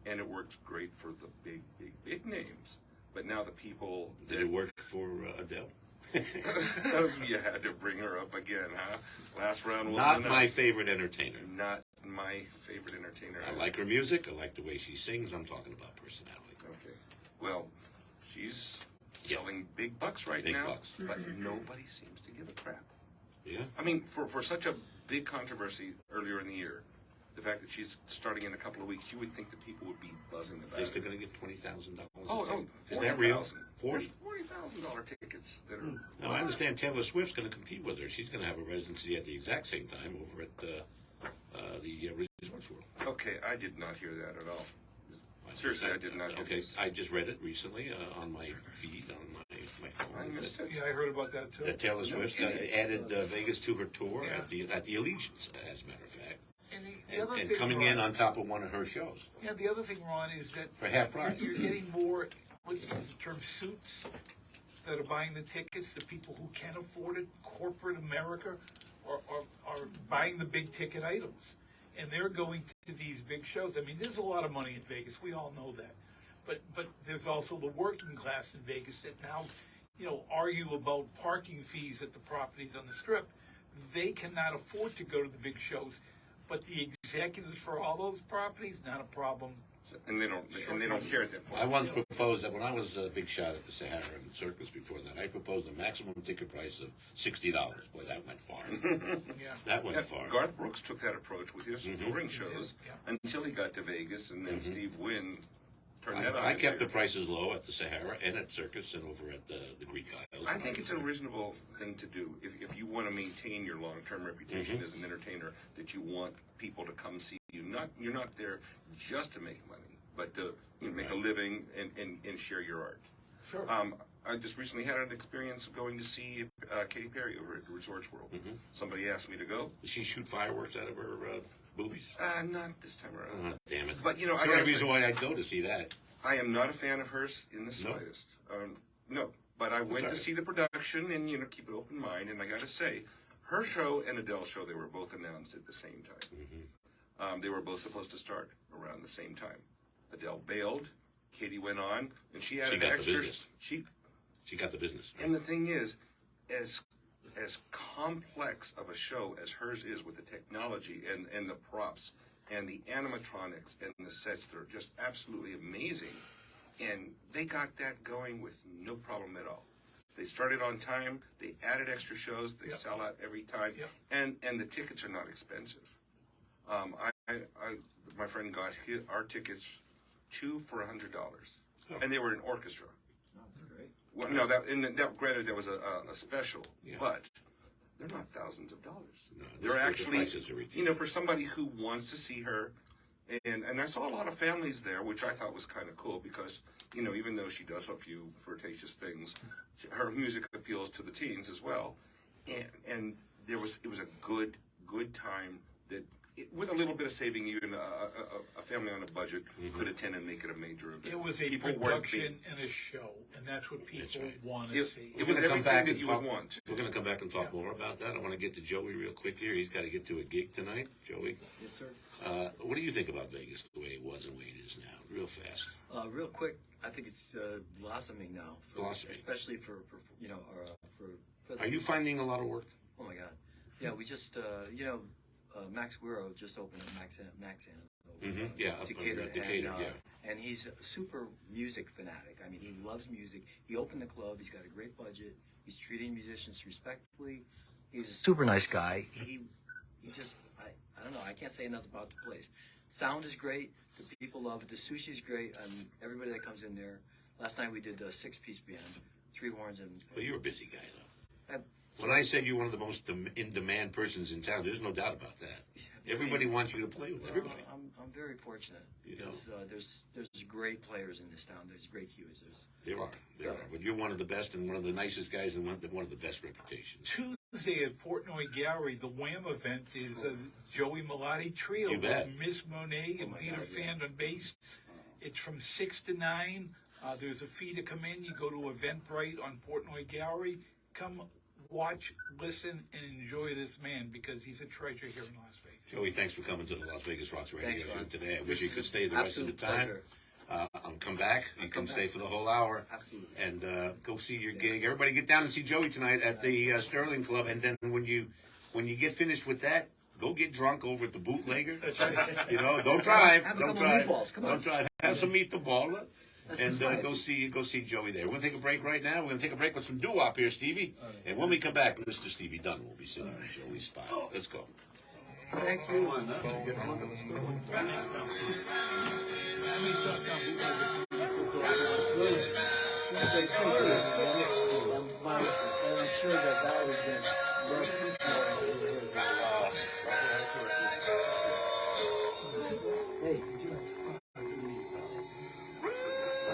and it works great for the big names. But now the people... Did it work for Adele? You had to bring her up again, huh? Last round was not my favorite entertainer. Not my favorite entertainer. I like her music. I like the way she sings. I'm talking about personality. Okay. Well, she's selling big bucks right now. Big bucks. But nobody seems to give a crap. Yeah. I mean, for such a big controversy earlier in the year, the fact that she's starting in a couple of weeks, you would think that people would be buzzing about it. They're still going to get $20,000. Oh, is that real? There's $40,000 tickets that are... No, I understand Taylor Swift's going to compete with her. She's going to have a residency at the exact same time over at the Resorts World. Okay, I did not hear that at all. Seriously, I did not hear this. I just read it recently on my feed, on my phone. I missed it. Yeah, I heard about that too. That Taylor Swift added at the Allegiance, as a matter of fact. And coming in on top of one of her shows. Yeah, the other thing, Ron, is that for half price. You're getting more, let's use the term suits, that are buying the tickets, the people who can afford it, corporate America, are buying the big ticket items. And they're going to these big shows. I mean, there's a lot of money in Vegas. We all know that. But there's also the working class in Vegas that now, argue about parking fees at the properties on the Strip. They cannot afford to go to the big shows. But the executives for all those properties, not a problem. And they don't care at that point. I once proposed that when I was a big shot at the Sahara and Circus before that, I proposed a maximum ticket price of $60. Boy, that went far. That went far. Garth Brooks took that approach with his touring shows until he got to Vegas, and then Steve Wynn turned that on. I kept the prices low at the Sahara and at Circus and over at the Greek Isles. I think it's a reasonable thing to do if you want to maintain your long-term reputation as an entertainer, that you want people to come see you. You're not there just to make money, but to make a living and share your art. Sure. I just recently had an experience going to see Katy Perry over at Resorts World. Somebody asked me to go. Did she shoot fireworks out of her boobies? Not this time around. Damn it. But, I got the only reason why I'd go to see that. I am not a fan of hers in the slightest. No. But I went to see the production and, keep an open mind. And I got to say, her show and Adele's show, they were both announced at the same time. They were both supposed to start around the same time. Adele bailed. Katy went on, and she added extras. She got the business. And the thing is, as complex of a show as hers is with the technology and the props and the animatronics and the sets, they're just absolutely amazing. And they got that going with no problem at all. They started on time. They added extra shows. They sell out every time, and the tickets are not expensive. My friend got our tickets 2 for $100, and they were an orchestra. That's great. Well, no, granted there was a special, but they're not thousands of dollars. No, they're actually, prices are ridiculous. for somebody who wants to see her, and I saw a lot of families there, which I thought was kind of cool because, even though she does a few flirtatious things, her music appeals to the teens as well, and it was a good time that. With a little bit of saving, even a family on a budget could attend and make it a major event. It was a production and a show, and that's what people want to see. It was everything that you would want. We're going to come back and talk more about that. I want to get to Joey real quick here. He's got to get to a gig tonight. Joey? Yes, sir. What do you think about Vegas, the way it was and the way it is now? Real fast. Real quick, I think it's blossoming now. Especially for Are you finding a lot of work? Oh, my God. Yeah, we just, Max Guerrero just opened at Max Decatur, and he's a super music fanatic. I mean, he loves music. He opened the club. He's got a great budget. He's treating musicians respectfully. He's a super nice guy. He just, I don't know. I can't say enough about the place. Sound is great. The people love it. The sushi's great. Everybody that comes in there. Last night we did a 6-piece band, 3 horns and. Well, you're a busy guy, though. When I said you're one of the most in-demand persons in town, there's no doubt about that. Everybody wants you to play with everybody. I'm very fortunate because there's great players in this town. There's great cues. There are. But you're one of the best and one of the nicest guys and one of the best reputations. Tuesday at Portnoy Gallery, the Wham event is a Joey Melatti trio You bet. with Miss Monet and Peter Fan on bass. It's from 6 to 9. There's a fee to come in. You go to Eventbrite on Portnoy Gallery. Come watch, listen, and enjoy this man because he's a treasure here in Las Vegas. Joey, thanks for coming to the Las Vegas Rocks Radio Thanks, Show Ron. today. I wish you could stay the rest of the time. Pleasure. Come back. You can stay for the whole hour. Absolutely. And go see your gig. Everybody get down and see Joey tonight at the Sterling Club. And then when you get finished with that, go get drunk over at the Bootlegger. Don't drive. Have a Don't couple drive. of meatballs. Come on. Don't drive. Have some meatball. That's And go see Joey there. We're going to take a break right now. We're going to take a break with some doo-wop here, Stevie. And when we come back, Mr. Stevie Dunham will be sitting in Joey's spot. Let's go. Thank you. I'm sure that was been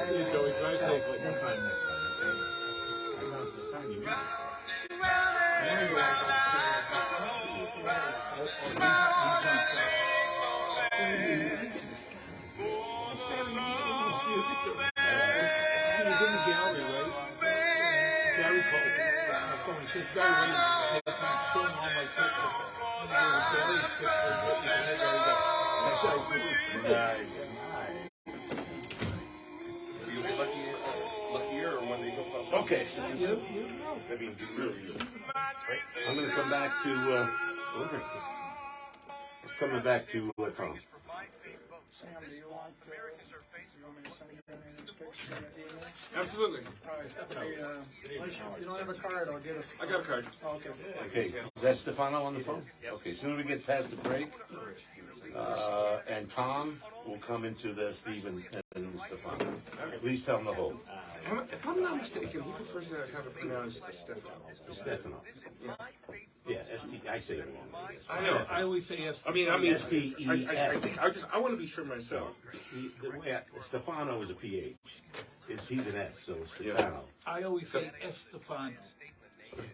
Hey, Joey, drive safely. One time next time, okay? I know it's the time you He was in the gallery, right? Gary called me. My phone. He says, Barry, when I'm showing all my pictures. Gary's pictures. Nice. Luckier or when they go public. Okay. I mean, really. I'm going to come back to, Tom. Sam, do you want me to send you these pictures in the email? Absolutely. All right. If you don't have a card, I'll get us. I got a card. Okay. Okay, is that Stefano on the phone? Okay, as soon as we get past the break, and Tom will come into the Stephen and Stefano. Please tell him the whole. If I'm not mistaken, he prefers how to pronounce Stefano. Stefano. Yeah, S-T, I say it wrong. I know. I always say yes. I mean, S-T-E-F. I think I want to be sure myself. The way Stefano is a PH. He's an F, so it's Stefano. I always say Estefano.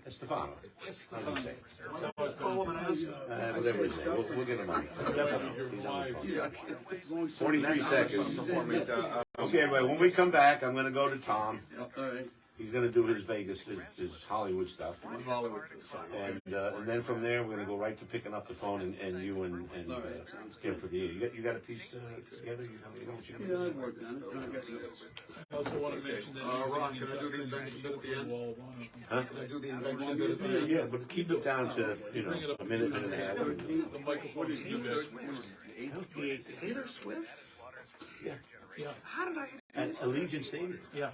Stefano. Estefano. How do you say it? Whatever his name. We'll get him on. He's on the phone. 43 seconds. Okay, everybody, when we come back, I'm going to go to Tom. All right. He's going to do his Vegas, his Hollywood stuff. Hollywood stuff. And then from there, we're going to go right to picking up the phone and you and him for the year. You got a piece together? Yeah, I'm working on it. I also want to mention that. Ron, can I do the inventions at the end? Huh? Can I do the inventions at the end? Yeah, but keep it down to, a minute and a half. The microphone is Taylor Swift? Yeah. Yeah. How did I? At Allegiant Stadium. Yeah.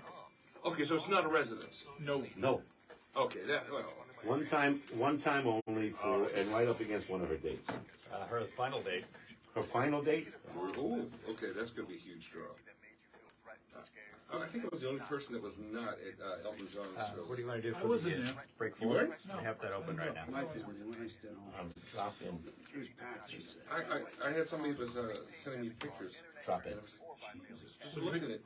Okay, so it's not a residence. No. Okay, that well. One time only for, and right up against one of her dates. Her final date. Her final date? Oh, okay, that's going to be a huge draw. I think I was the only person that was not at Elton John's show. What do you want to do I for wasn't the there. break You forward? weren't? I have that open right now. My family, when I stayed home. Drop in. It was packed, she said. I had somebody that was sending me pictures. Drop in. Just looking at it.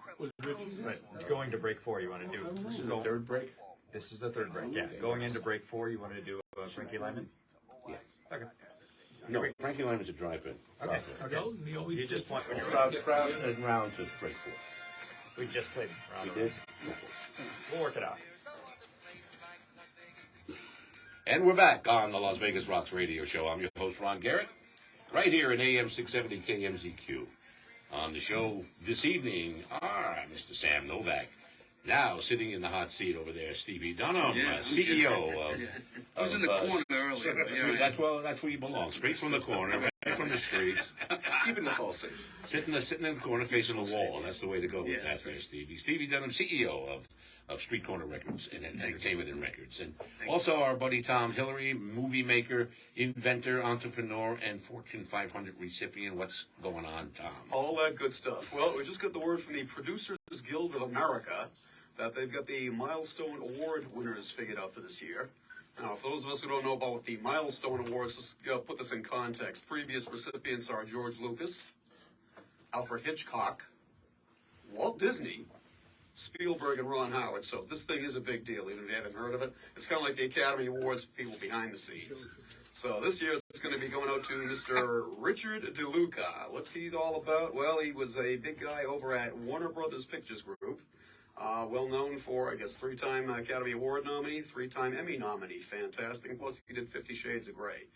Right. Going to break 4, you want to do. This is the third break? This is the third break, yeah. Going into break 4, you want to do Frankie Lyman? Yeah. Okay. No, Frankie Lyman's a drive-in. Okay. Okay. You just want when you're Crowd and rounds is break 4. We just played round. We did? We'll work it out. And we're back on the Las Vegas Rocks Radio Show. I'm your host, Ron Garrett, right here in AM 670 KMZQ. On the show this evening are Mr. Sam Novak. Now sitting in the hot seat over there, Stevie Dunham, CEO of. I was in the corner earlier. But yeah, That's where you belong. Straight from the corner, right from the streets. Keeping us all safe. Sitting in the corner facing the wall. That's the way to go with that there, Stevie. Stevie Dunham, CEO of Street Corner Records and Entertainment and Records. And also our buddy Tom Hillery, movie maker, inventor, entrepreneur, and Fortune 500 recipient. What's going on, Tom? All that good stuff. Well, we just got the word from the Producers Guild of America that they've got the Milestone Award winners figured out for this year. Now, for those of us who don't know about the Milestone Awards, let's put this in context. Previous recipients are George Lucas, Alfred Hitchcock, Walt Disney, Spielberg, and Ron Howard. So this thing is a big deal, even if you haven't heard of it. It's kind of like the Academy Awards for people behind the scenes. So this year it's going to be going out to Mr. Richard DeLuca. What's he all about? Well, he was a big guy over at Warner Brothers Pictures Group. Well known for, I guess, 3-time Academy Award nominee, 3-time Emmy nominee. Fantastic. Plus, he did 50 Shades of Grey.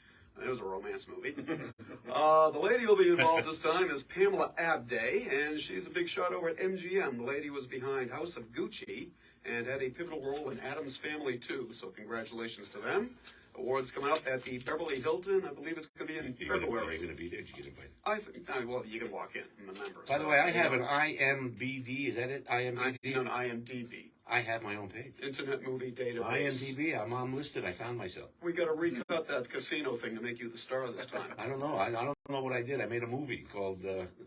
It was a romance movie. The lady who'll be involved this time is Pamela Abday, and she's a big shot over at MGM. The lady was behind House of Gucci and had a pivotal role in Addams Family 2, so congratulations to them. Awards coming up at the Beverly Hilton. I believe it's going to be in February. Are you going to be there? Did you get invited? I think, well, you can walk in. I'm a member. By the way, I have an IMBD. Is that it? IMBD? On IMDb. I have my own page. Internet Movie Database. IMDb. I'm listed. I found myself. We got to recut that casino thing to make you the star this time. I don't know. I don't know what I did. I made a movie called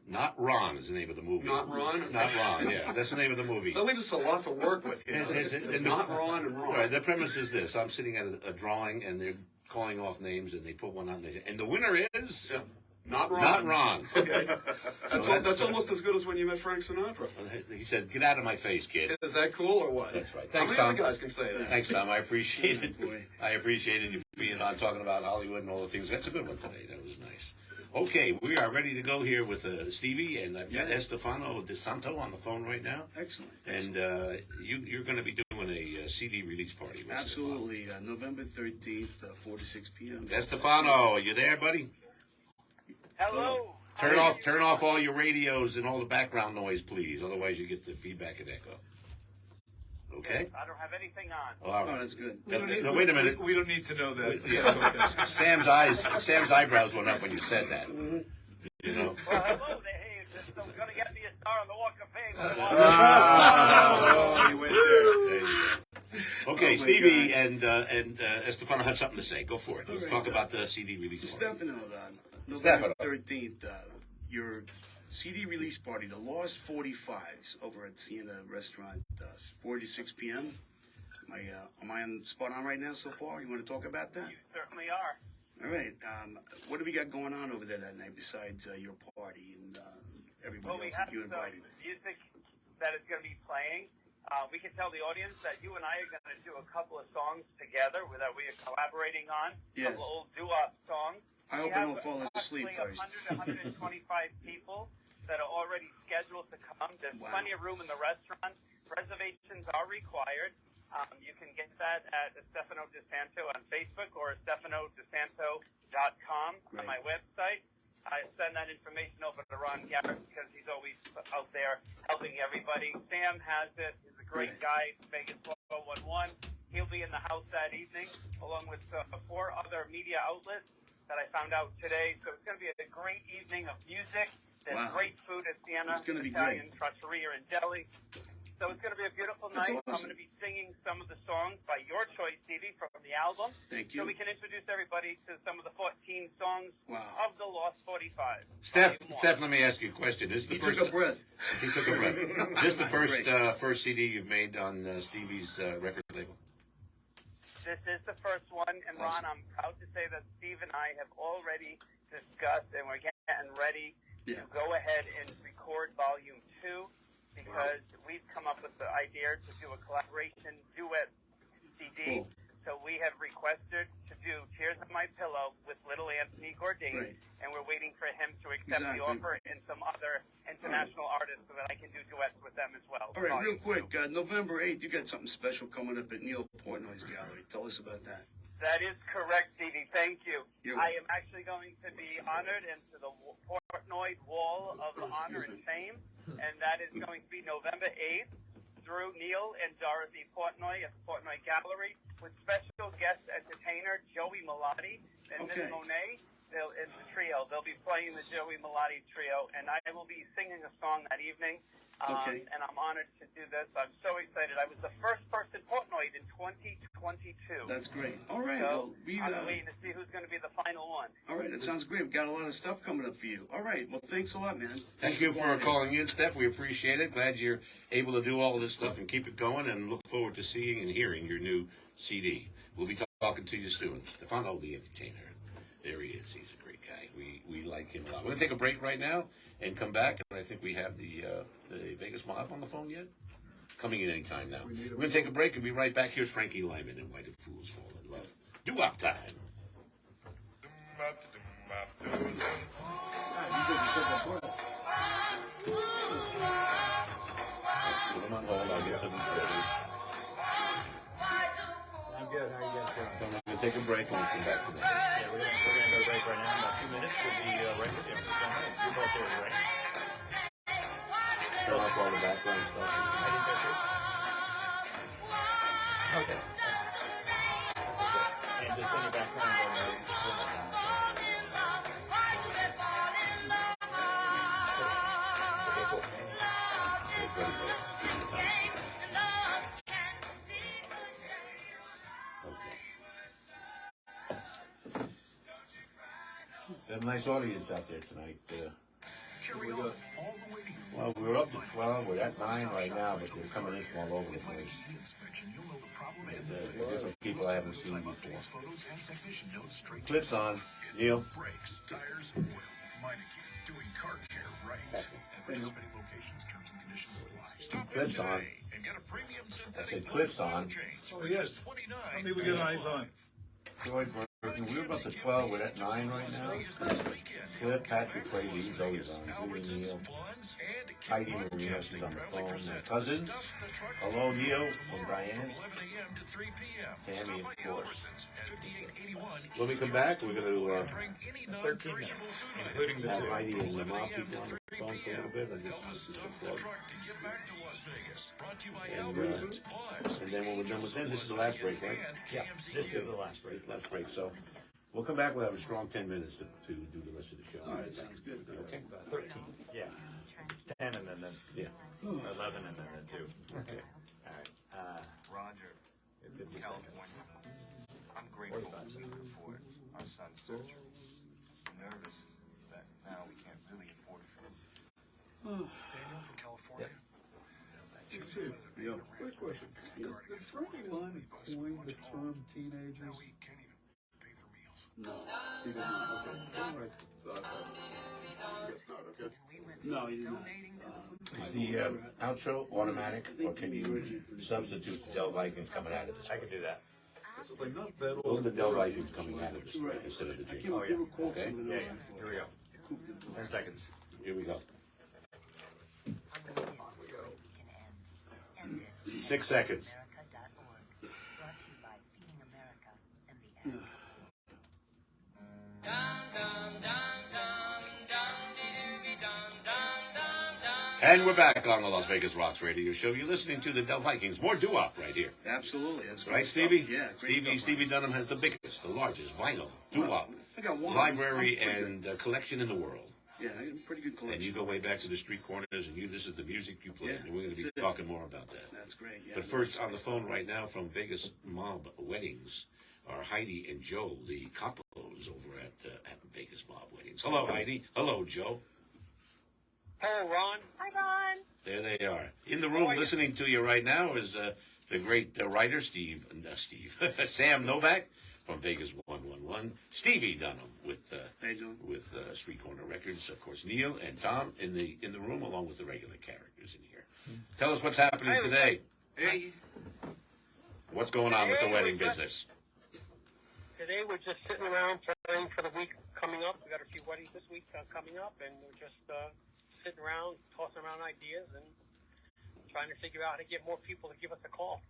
Not Ron is the name of the movie. Not Ron? Not Ron, yeah. That's the name of the movie. That leaves us a lot to work with. You know? It's Not Ron and Ron. Right, the premise is this. I'm sitting at a drawing, and they're calling off names, and they put one out, and they say, and the winner is... Yeah. Not Ron. Not Ron. Okay. That's almost as good as when you met Frank Sinatra. He said, get out of my face, kid. Is that cool or what? That's right. Thanks, How many Tom. other guys can say that? Thanks, Tom. I appreciate it. I appreciated you being on, talking about Hollywood and all the things. That's a good one today. That was nice. Okay, we are ready to go here with Stevie, and I've got Estefano De Santo on the phone right now. Excellent. And you're going to be doing a CD release party. With Absolutely. November 13th, 4 to 6 p.m. Estefano, are you there, buddy? Hello. Turn off all your radios and all the background noise, please. Otherwise, you get the feedback and echo. Okay? I don't have anything on. Oh, all right. Oh, that's good. No, wait a minute. We don't need to know that. Yeah. Sam's eyebrows went up when you said that. You know. Well, hello there. Hey, just going to get me a star on the Walk of Fame. Oh, you went there. There you go. Okay, Stevie and Estefano have something to say. Go for it. Let's talk about the CD release party. Stefano, November 13th, your CD release party, the Lost 45s, over at Sienna Restaurant, 4 to 6 p.m. Am I spot on right now so far? You want to talk about that? You certainly are. All right. What do we got going on over there that night besides your party and everybody else that you invited? Music that is going to be playing. We can tell the audience that you and I are going to do a couple of songs together that we are collaborating on. Yes. A couple old doo-wop songs. I hope I don't fall asleep first. 100 to 125 people that are already scheduled to come. There's plenty of room in the restaurant. Reservations are required. You can get that at Stefano De Santo on Facebook or StefanoDeSanto.com on my website. I send that information over to Ron Garrett because he's always out there helping everybody. Sam has it. He's a great guy. Vegas 411. He'll be in the house that evening along with 4 other media outlets that I found out today. So it's going to be a great evening of music. There's great food at Sienna, It's going to be Italian trattoria and deli. So it's going to be a beautiful night. Awesome. I'm going to be singing some of the songs by your choice, Stevie, from the album. Thank you. So we can introduce everybody to some of the 14 songs Wow. of the Lost 45. Steph, let me ask you a question. This is the first. Took a breath. He took a breath. This is the first CD you've made on Stevie's record label. This is the first one, and Ron, I'm proud to say that Steve and I have already discussed, and we're getting ready to go ahead and record Volume 2, because we've come up with the idea to do a collaboration duet CD. Cool. So we have requested to do Tears on My Pillow with little Anthony Bourdain, and we're waiting for him to accept the offer, and some other international artists, so that I can do duets with them as well. All right, real quick, November 8th, you got something special coming up at Neal Portnoy's gallery. Tell us about that. That is correct, Stevie. Thank you. You're I am actually going to be honored into the Portnoy Wall of Honor and Fame, and that is going to be November 8th through Neal and Dorothy Portnoy at the Portnoy Gallery, with special guest entertainer Joey Melatti and Miss Monet. In the trio. They'll be playing the Joey Melatti trio, and I will be singing a song that evening. And I'm honored to do this. I'm so excited. I was the first person Portnoy in 2022. That's great. All right. So well, I'm waiting to see who's going to be the final one. All right. That sounds great. We've got a lot of stuff coming up for you. All right. Well, thanks a lot, man. Thank you for calling in, Steph. We appreciate it. Glad you're able to do all this stuff and keep it going, and look forward to seeing and hearing your new CD. We'll be talking to you soon. Stefano, the entertainer. There he is. He's a great guy. We like him a lot. We're going to take a break right now and come back. And I think we have the Vegas Mob on the phone yet. Coming in any time now. We're going to take a break and be right back. Here's Frankie Lyman and Why Do Fools Fall in Love. Do-wop time. Put them on hold. I'll get to them shortly. I'm good. How are you guys doing? So I'm going to take a break and we'll come back to that. Yeah, we're going to go break right now. In about 2 minutes, we'll be right with you. You're both here, right? Turn off all the background stuff. Okay. And just in the background, We have a nice audience out there tonight. Well, we're up to 12. We're at 9 right now, but they're coming in from all over the place. There's some people I haven't seen before. Clips on, Neal. Brakes, tires, oil, doing car care right. At participating locations, terms and conditions apply. Stop Clips on. and get a premium I synthetic said clips on. Oh, yes. How many we got eyes on? Floyd Burton, we're about to 12. We're at 9 right now. Cliff, Patrick Crazy, he's always on. Julie Neal. Heidi Maria, she's on the phone. My cousins. Hello, Neal from Diane. Tammy, of course. When we come back, we're going to 13 minutes, including the have two. Heidi and Lamar people on the phone for a little bit and get some plugs. And then when we're done with them, this is the last break, right? Yeah, this is the last break. Last break. So we'll come back. We'll have a strong 10 minutes to do the rest of the show. All right. Sounds good. Okay. 13. Yeah. 10 and then Yeah. 11 and then 2. Okay. All right. Roger, 50 California. seconds. I'm grateful for our son's surgery. I'm nervous that now we can't really afford food. Daniel from California. Quick question. Is the Frankie Lyman coined the term teenagers? No. He did not. Okay. All right. Guess not. Okay. No, he did not. Is the outro automatic, or can you substitute the Del Vikings coming out of this? I can do that. They're not that All old. the Del Vikings coming out of this instead of the Jim. Oh, yeah. Okay? Yeah, yeah. Here we go. 10 seconds. Here we go. 6 seconds. Brought to you by Feeding America and the Ad Council. And we're back on the Las Vegas Rocks Radio Show. You're listening to the Del Vikings. More doo-wop right here. Absolutely. That's great Right, stuff. Stevie? Yeah, great stuff. Stevie Dunham has the biggest, the largest vinyl doo-wop I got one. library and collection in the world. Yeah, I got a pretty good collection. And you go way back to the street corners, and this is the music you play, and we're going to be that's it. talking more about that. That's great. Yeah. But first, on the phone right now from Vegas Mob Weddings are Heidi and Joe, the Capos over at Vegas Mob Weddings. Hello, Heidi. Hello, Joe. Hello, Ron. Hi, Ron. There they are. In the room listening to you right now is the great writer, Sam Novak from Vegas 111. Stevie Dunham with Street Corner Records. Of course, Neal and Tom in the room, along with the regular characters in here. Tell us what's happening today. Hey. What's going on with the wedding business? Today we're just sitting around planning for the week coming up. We got a few weddings this week coming up, and we're just sitting around, tossing around ideas, and trying to figure out how to get more people to give us a call.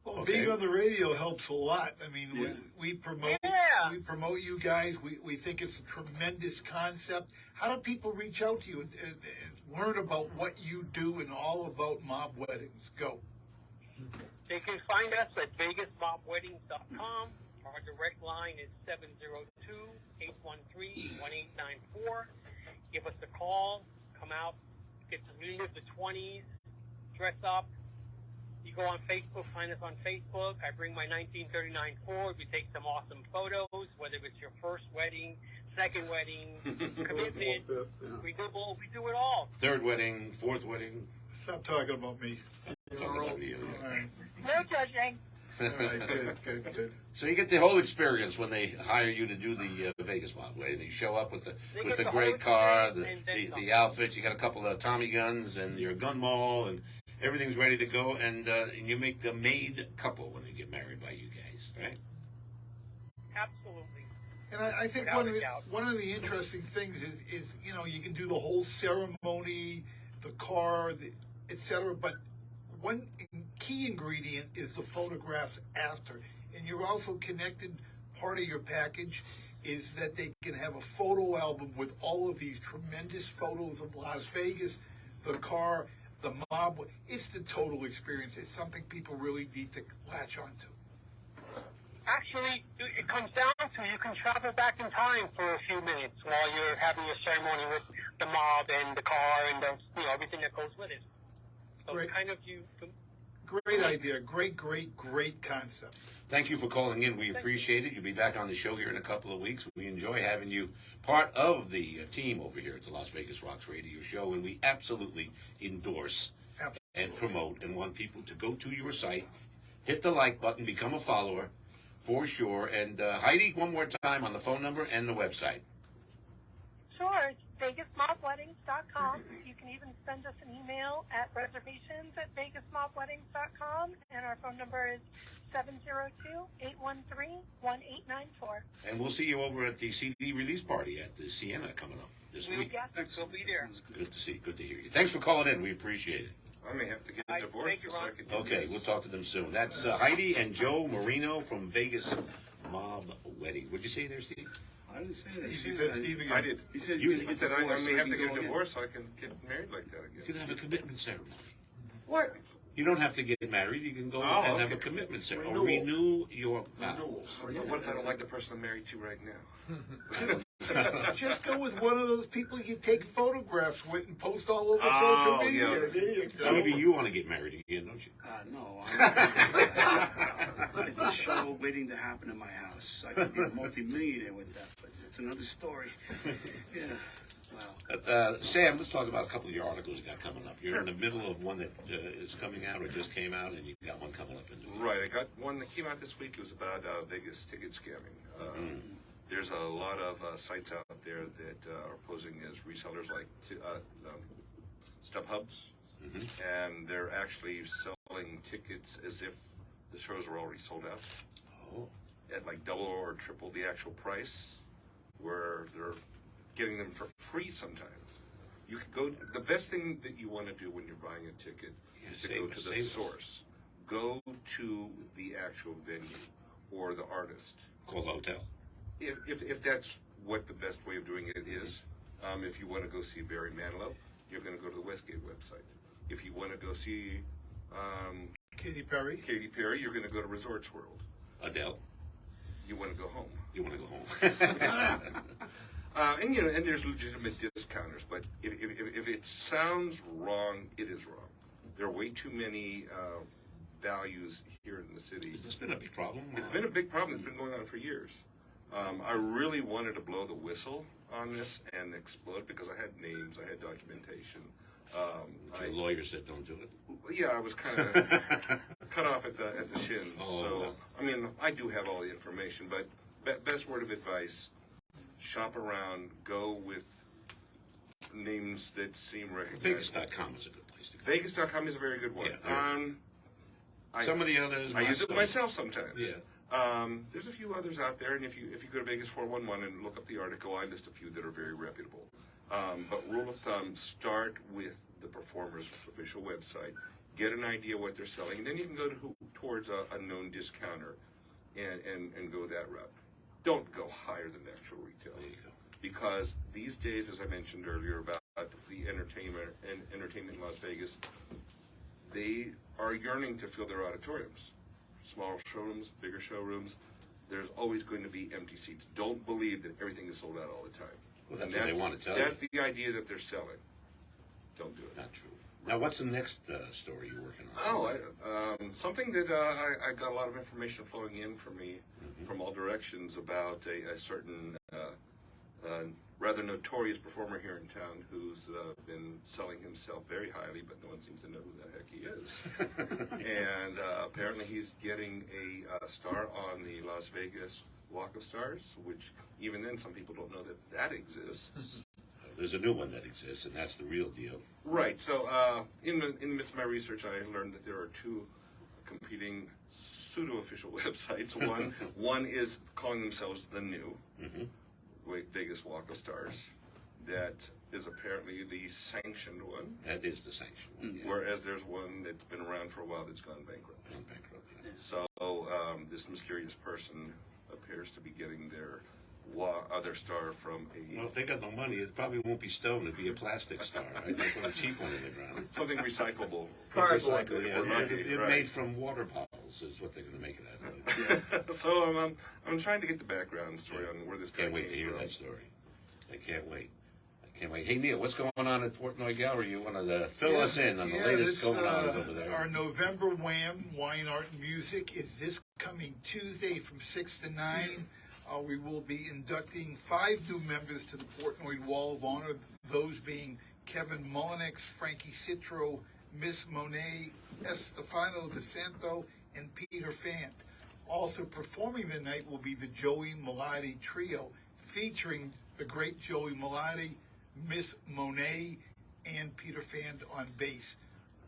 Well, being on the radio helps a lot. I mean, we promote you guys. We think it's a tremendous concept. How do people reach out to you and learn about what you do and all about mob weddings? Go. They can find us at VegasMobWeddings.com. Our direct line is 702-813-1894. Give us a call. Come out. Get to relive the 20s. Dress up. You go on Facebook, find us on Facebook. I bring my 1939 Ford. We take some awesome photos, whether it's your first wedding, second wedding, commitment. We do it all. Third wedding, fourth wedding. Stop talking about me. No judging. All right, good. So you get the whole experience when they hire you to do the Vegas Mob Wedding. You show up with the great car, the outfit. You got a couple of Tommy guns and your gun mall, and everything's ready to go. And you make the maid couple when you get married by you guys, right? Absolutely. And I think one of the interesting things is you can do the whole ceremony, the car, etc. But one key ingredient is the photographs after. And you're also connected, part of your package is that they can have a photo album with all of these tremendous photos of Las Vegas, the car, the mob. It's the total experience. It's something people really need to latch onto. Actually, it comes down to you can travel back in time for a few minutes while you're having a ceremony with the mob and the car and everything that goes with it. So Great. kind of Great idea. Great concept. Thank you for calling in. We appreciate it. You'll be back on the show here in a couple of weeks. We enjoy having you part of the team over here at the Las Vegas Rocks Radio Show, and we absolutely endorse and promote and want people to go to your site, hit the like button, become a follower, for sure. And Heidi, one more time on the phone number and the website. Sure, it's VegasMobWeddings.com. You can even send us an email at reservations@VegasMobWeddings.com, and our phone number is 702-813-1894. And we'll see you over at the CD release party at the Sienna coming up this week. Yes, we'll be there. Good to hear you. Thanks for calling in. We appreciate it. I may have to get divorced so I can do Okay, this. we'll talk to them soon. That's Heidi and Joe Marino from Vegas Mob Wedding. What'd you say there, Steve? I didn't say that. He said Steve again. I did. He says you you're gonna get said I divorced may so have you to can get go a divorce so I can get married like that again. You can have a commitment ceremony. What? You don't have to get married. You can go and have a commitment ceremony. Or renew your vows. What if I don't like the person I'm married to right now? Just go with one of those people you take photographs with and post all over social media. Yeah. There you go. Maybe you want to get married again, don't you? No. It's a show waiting to happen in my house. I could be a multi-millionaire with that, but it's another story. Yeah. Wow. Sam, let's talk about a couple of your articles you got coming up. You're in the middle of one that is coming out or just came out, and you've got one coming up in the Right. I got one that came out this week. It was about Vegas ticket scamming. There's a lot of sites out there that are posing as resellers like StubHubs, and they're actually selling tickets as if the shows are already sold out at like double or triple the actual price, where they're getting them for free sometimes. You could go. The best thing that you want to do when you're buying a ticket is to go to the source. Go to the actual venue or the artist. Call the hotel. If that's what the best way of doing it is. If you want to go see Barry Manilow, you're going to go to the Westgate website. If you want to go see Katy Perry, you're going to go to Resorts World. Adele. You want to go home. You want to go home. And there's legitimate discounters, but if it sounds wrong, it is wrong. There are way too many values here in the city. Has this been a big problem? It's been a big problem. It's been going on for years. I really wanted to blow the whistle on this and explode because I had names, I had documentation. Your lawyer said don't do it. Yeah, I was kind of cut off at the shins. Oh, so no. I mean, I do have all the information, but best word of advice: shop around, go with names that seem recognizable. Vegas.com is a good place to go. Vegas.com is a very good one. Yeah, some of the others, I use it myself sometimes. Yeah. There's a few others out there, and if you go to Vegas 411 and look up the article, I list a few that are very reputable. But rule of thumb: start with the performer's official website, get an idea what they're selling, and then you can go towards a known discounter and go that route. Don't go higher than actual retail. Because these days, as I mentioned earlier about the entertainment in Las Vegas, they are yearning to fill their auditoriums. Smaller showrooms, bigger showrooms, there's always going to be empty seats. Don't believe that everything is sold out all the time. Well, that's what they want to tell you. That's the idea that they're selling. Don't do it. Not true. Now, what's the next story you're working on? Something that I got a lot of information flowing in from me from all directions about a certain rather notorious performer here in town who's been selling himself very highly, but no one seems to know who the heck he is. And apparently he's getting a star on the Las Vegas Walk of Stars, which even then some people don't know that exists. There's a new one that exists, and that's the real deal. Right. So in the midst of my research, I learned that there are two competing pseudo-official websites. One is calling themselves the New Vegas Walk of Stars. That is apparently the sanctioned one. That is the sanctioned one. Yeah. Whereas there's one that's been around for a while that's gone bankrupt. Yeah. So this mysterious person appears to be getting their star from a... Well, if they got no money, it probably won't be stone. It'd be a plastic star, right? They put a cheap one in the ground. Something recyclable. Recyclable, If yeah. we're lucky, It's right. made from water bottles is what they're going to make it out of. So I'm trying to get the background story on where this guy Can't wait to came hear from. that story. I can't wait. Hey, Neal, what's going on at Portnoy Gallery? You want to fill us in on the latest going on over there? Our November Wham! Wine, Art, and Music is this coming Tuesday from 6 to 9. We will be inducting 5 new members to the Portnoy Wall of Honor, those being Kevin Mullenix, Frankie Citro, Miss Monet, Estefano DeSanto, and Peter Fant. Also performing the night will be the Joey Melatti Trio, featuring the great Joey Melatti, Miss Monet, and Peter Fant on bass.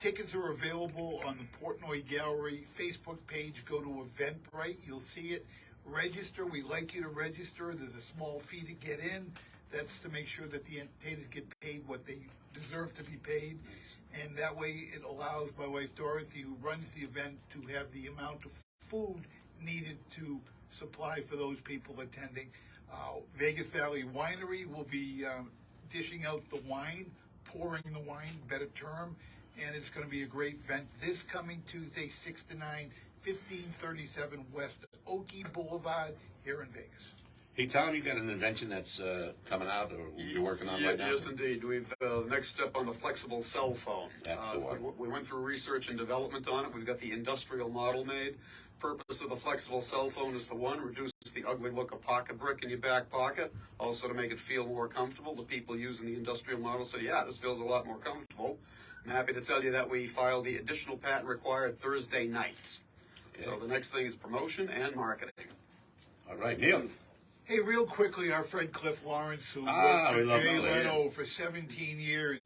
Tickets are available on the Portnoy Gallery Facebook page. Go to Eventbrite. You'll see it. Register. We like you to register. There's a small fee to get in. That's to make sure that the entertainers get paid what they deserve to be paid. And that way it allows my wife Dorothy, who runs the event, to have the amount of food needed to supply for those people attending. Vegas Valley Winery will be dishing out the wine, pouring the wine, better term, and it's going to be a great event this coming Tuesday, 6 to 9, 1537 West Oakey Boulevard here in Vegas. Hey, Tom, you got an invention that's coming out or you're working on right now? Yes, indeed. We've the next step on the flexible cell phone. That's the one. We went through research and development on it. We've got the industrial model made. Purpose of the flexible cell phone is to, one, reduce the ugly look of pocket brick in your back pocket. Also to make it feel more comfortable. The people using the industrial model said, yeah, this feels a lot more comfortable. I'm happy to tell you that we filed the additional patent required Thursday night. Okay. So the next thing is promotion and marketing. All right, Neal. Hey, real quickly, our friend Cliff Lawrence, who worked for Jay Leno for 17 years.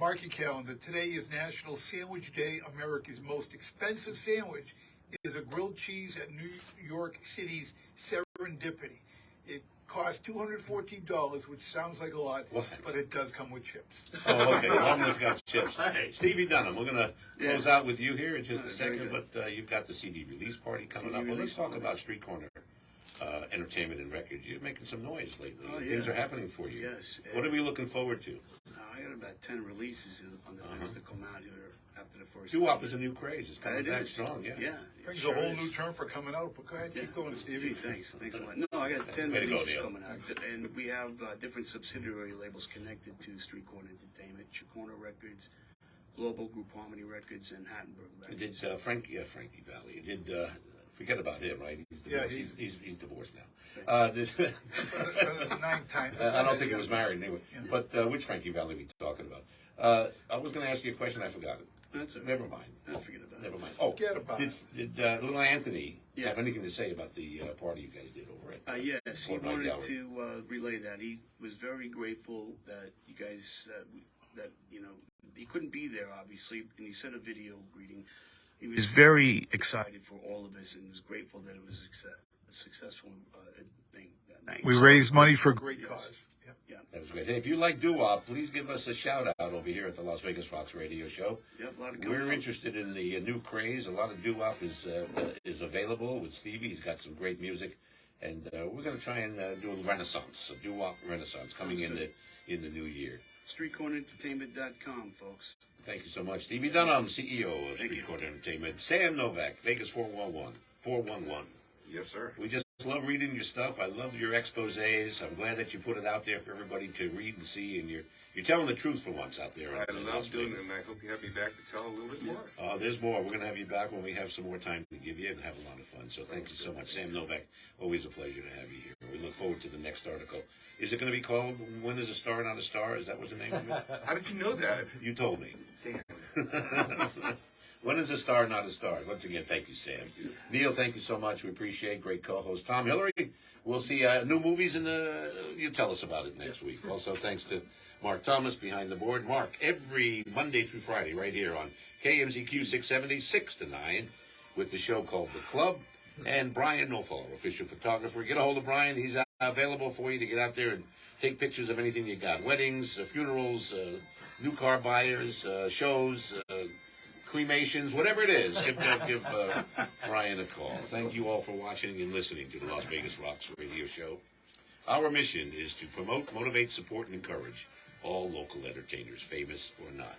Mark your calendar. Today is National Sandwich Day. America's most expensive sandwich is a grilled cheese at New York City's Serendipity. It costs $214, which sounds like a lot, but it does come with chips. Oh, okay. One has got chips. Hey, Stevie Dunham, we're going to close out with you here in just a second, but you've got the CD release party coming up. Well, let's talk about Street Corner Entertainment and Records. You're making some noise lately. Things are happening for you. Yes. What are we looking forward to? I got about 10 releases on the fence to come out here after the first. Doo-wop is a new craze. It's coming back strong, yeah. Brings a whole new term for coming out, but go ahead, keep going, Stevie. Thanks a lot. No, I got 10 Way to go, releases Neal. coming out, and we have different subsidiary labels connected to Street Corner Entertainment, Chicona Records, Global Group Harmony Records, and Hattenberg Records. Did Frankie Valley? Did forget about him, right? He's divorced. He's divorced now. Ninth time. I don't think he was married anyway. But which Frankie Valley are we talking about? I was going to ask you a question. I forgot it. That's okay. Never mind. I'll forget about it. Never mind. Oh, Forget about it. Did little Anthony have anything to say about the party you guys did over at? Yes, he Portnoy wanted Gallery? to relay that. He was very grateful that you guys, that you know, he couldn't be there, obviously, and he sent a video greeting. He was very excited for all of us and was grateful that it was a successful thing that night. We raised money for a great cause. Yeah. That was great. Hey, if you like doo-wop, please give us a shout-out over here at the Las Vegas Rocks Radio Show. Yep, a lot of coming We're up. interested in the new craze. A lot of doo-wop is available with Stevie. He's got some great music. And we're going to try and do a renaissance, a doo-wop renaissance coming in the new year. StreetCornerEntertainment.com, folks. Thank you so much. Stevie Dunham, CEO of Street Corner Entertainment. Sam Novak, Vegas 411. Yes, sir. We just love reading your stuff. I love your exposés. I'm glad that you put it out there for everybody to read and see, and you're telling the truth for once out there. I love doing it, and I hope you have me back to tell a little bit more. There's more. We're going to have you back when we have some more time to give you and have a lot of fun. So thank you so much. Sam Novak, always a pleasure to have you here. We look forward to the next article. Is it going to be called When Is a Star Not a Star? Is that what's the name of it? How did you know that? You told me. Damn. When is a star not a star? Once again, thank you, Sam. Neal, thank you so much. We appreciate. Great co-host Tom Hillery. We'll see new movies you tell us about it next week. Also, thanks to Mark Thomas behind the board. Mark, every Monday through Friday right here on KMZQ 670, 6 to 9, with the show called The Club. And Brian Nofall, official photographer. Get a hold of Brian. He's available for you to get out there and take pictures of anything you got. Weddings, funerals, new car buyers, shows, cremations, whatever it is. Give Brian a call. Thank you all for watching and listening to the Las Vegas Rocks Radio Show. Our mission is to promote, motivate, support, and encourage all local entertainers, famous or not.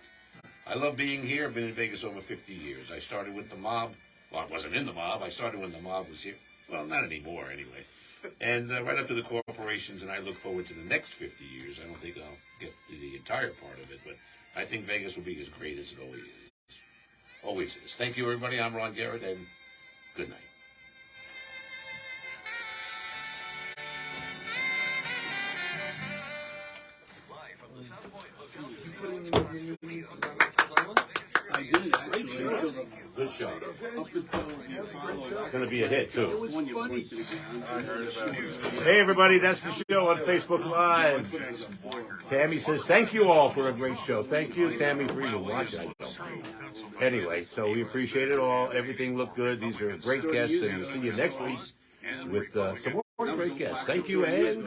I love being here. I've been in Vegas over 50 years. I started with the mob. Well, I wasn't in the mob. I started when the mob was here. Well, not anymore, anyway. And right up to the corporations, and I look forward to the next 50 years. I don't think I'll get to the entire part of it, but I think Vegas will be as great as it always is. Always is. Thank you, everybody. I'm Ron Garrett, and good night. I did actually. Good show. Up until you followed. It's going to be a hit, too. When you went to the ground, I heard about it. Hey, everybody, that's the show on Facebook Live. Tammy says, thank you all for a great show. Thank you, Tammy, for even watching. Anyway, so we appreciate it all. Everything looked good. These are great guests, and we'll see you next week with some more great guests. Thank you, and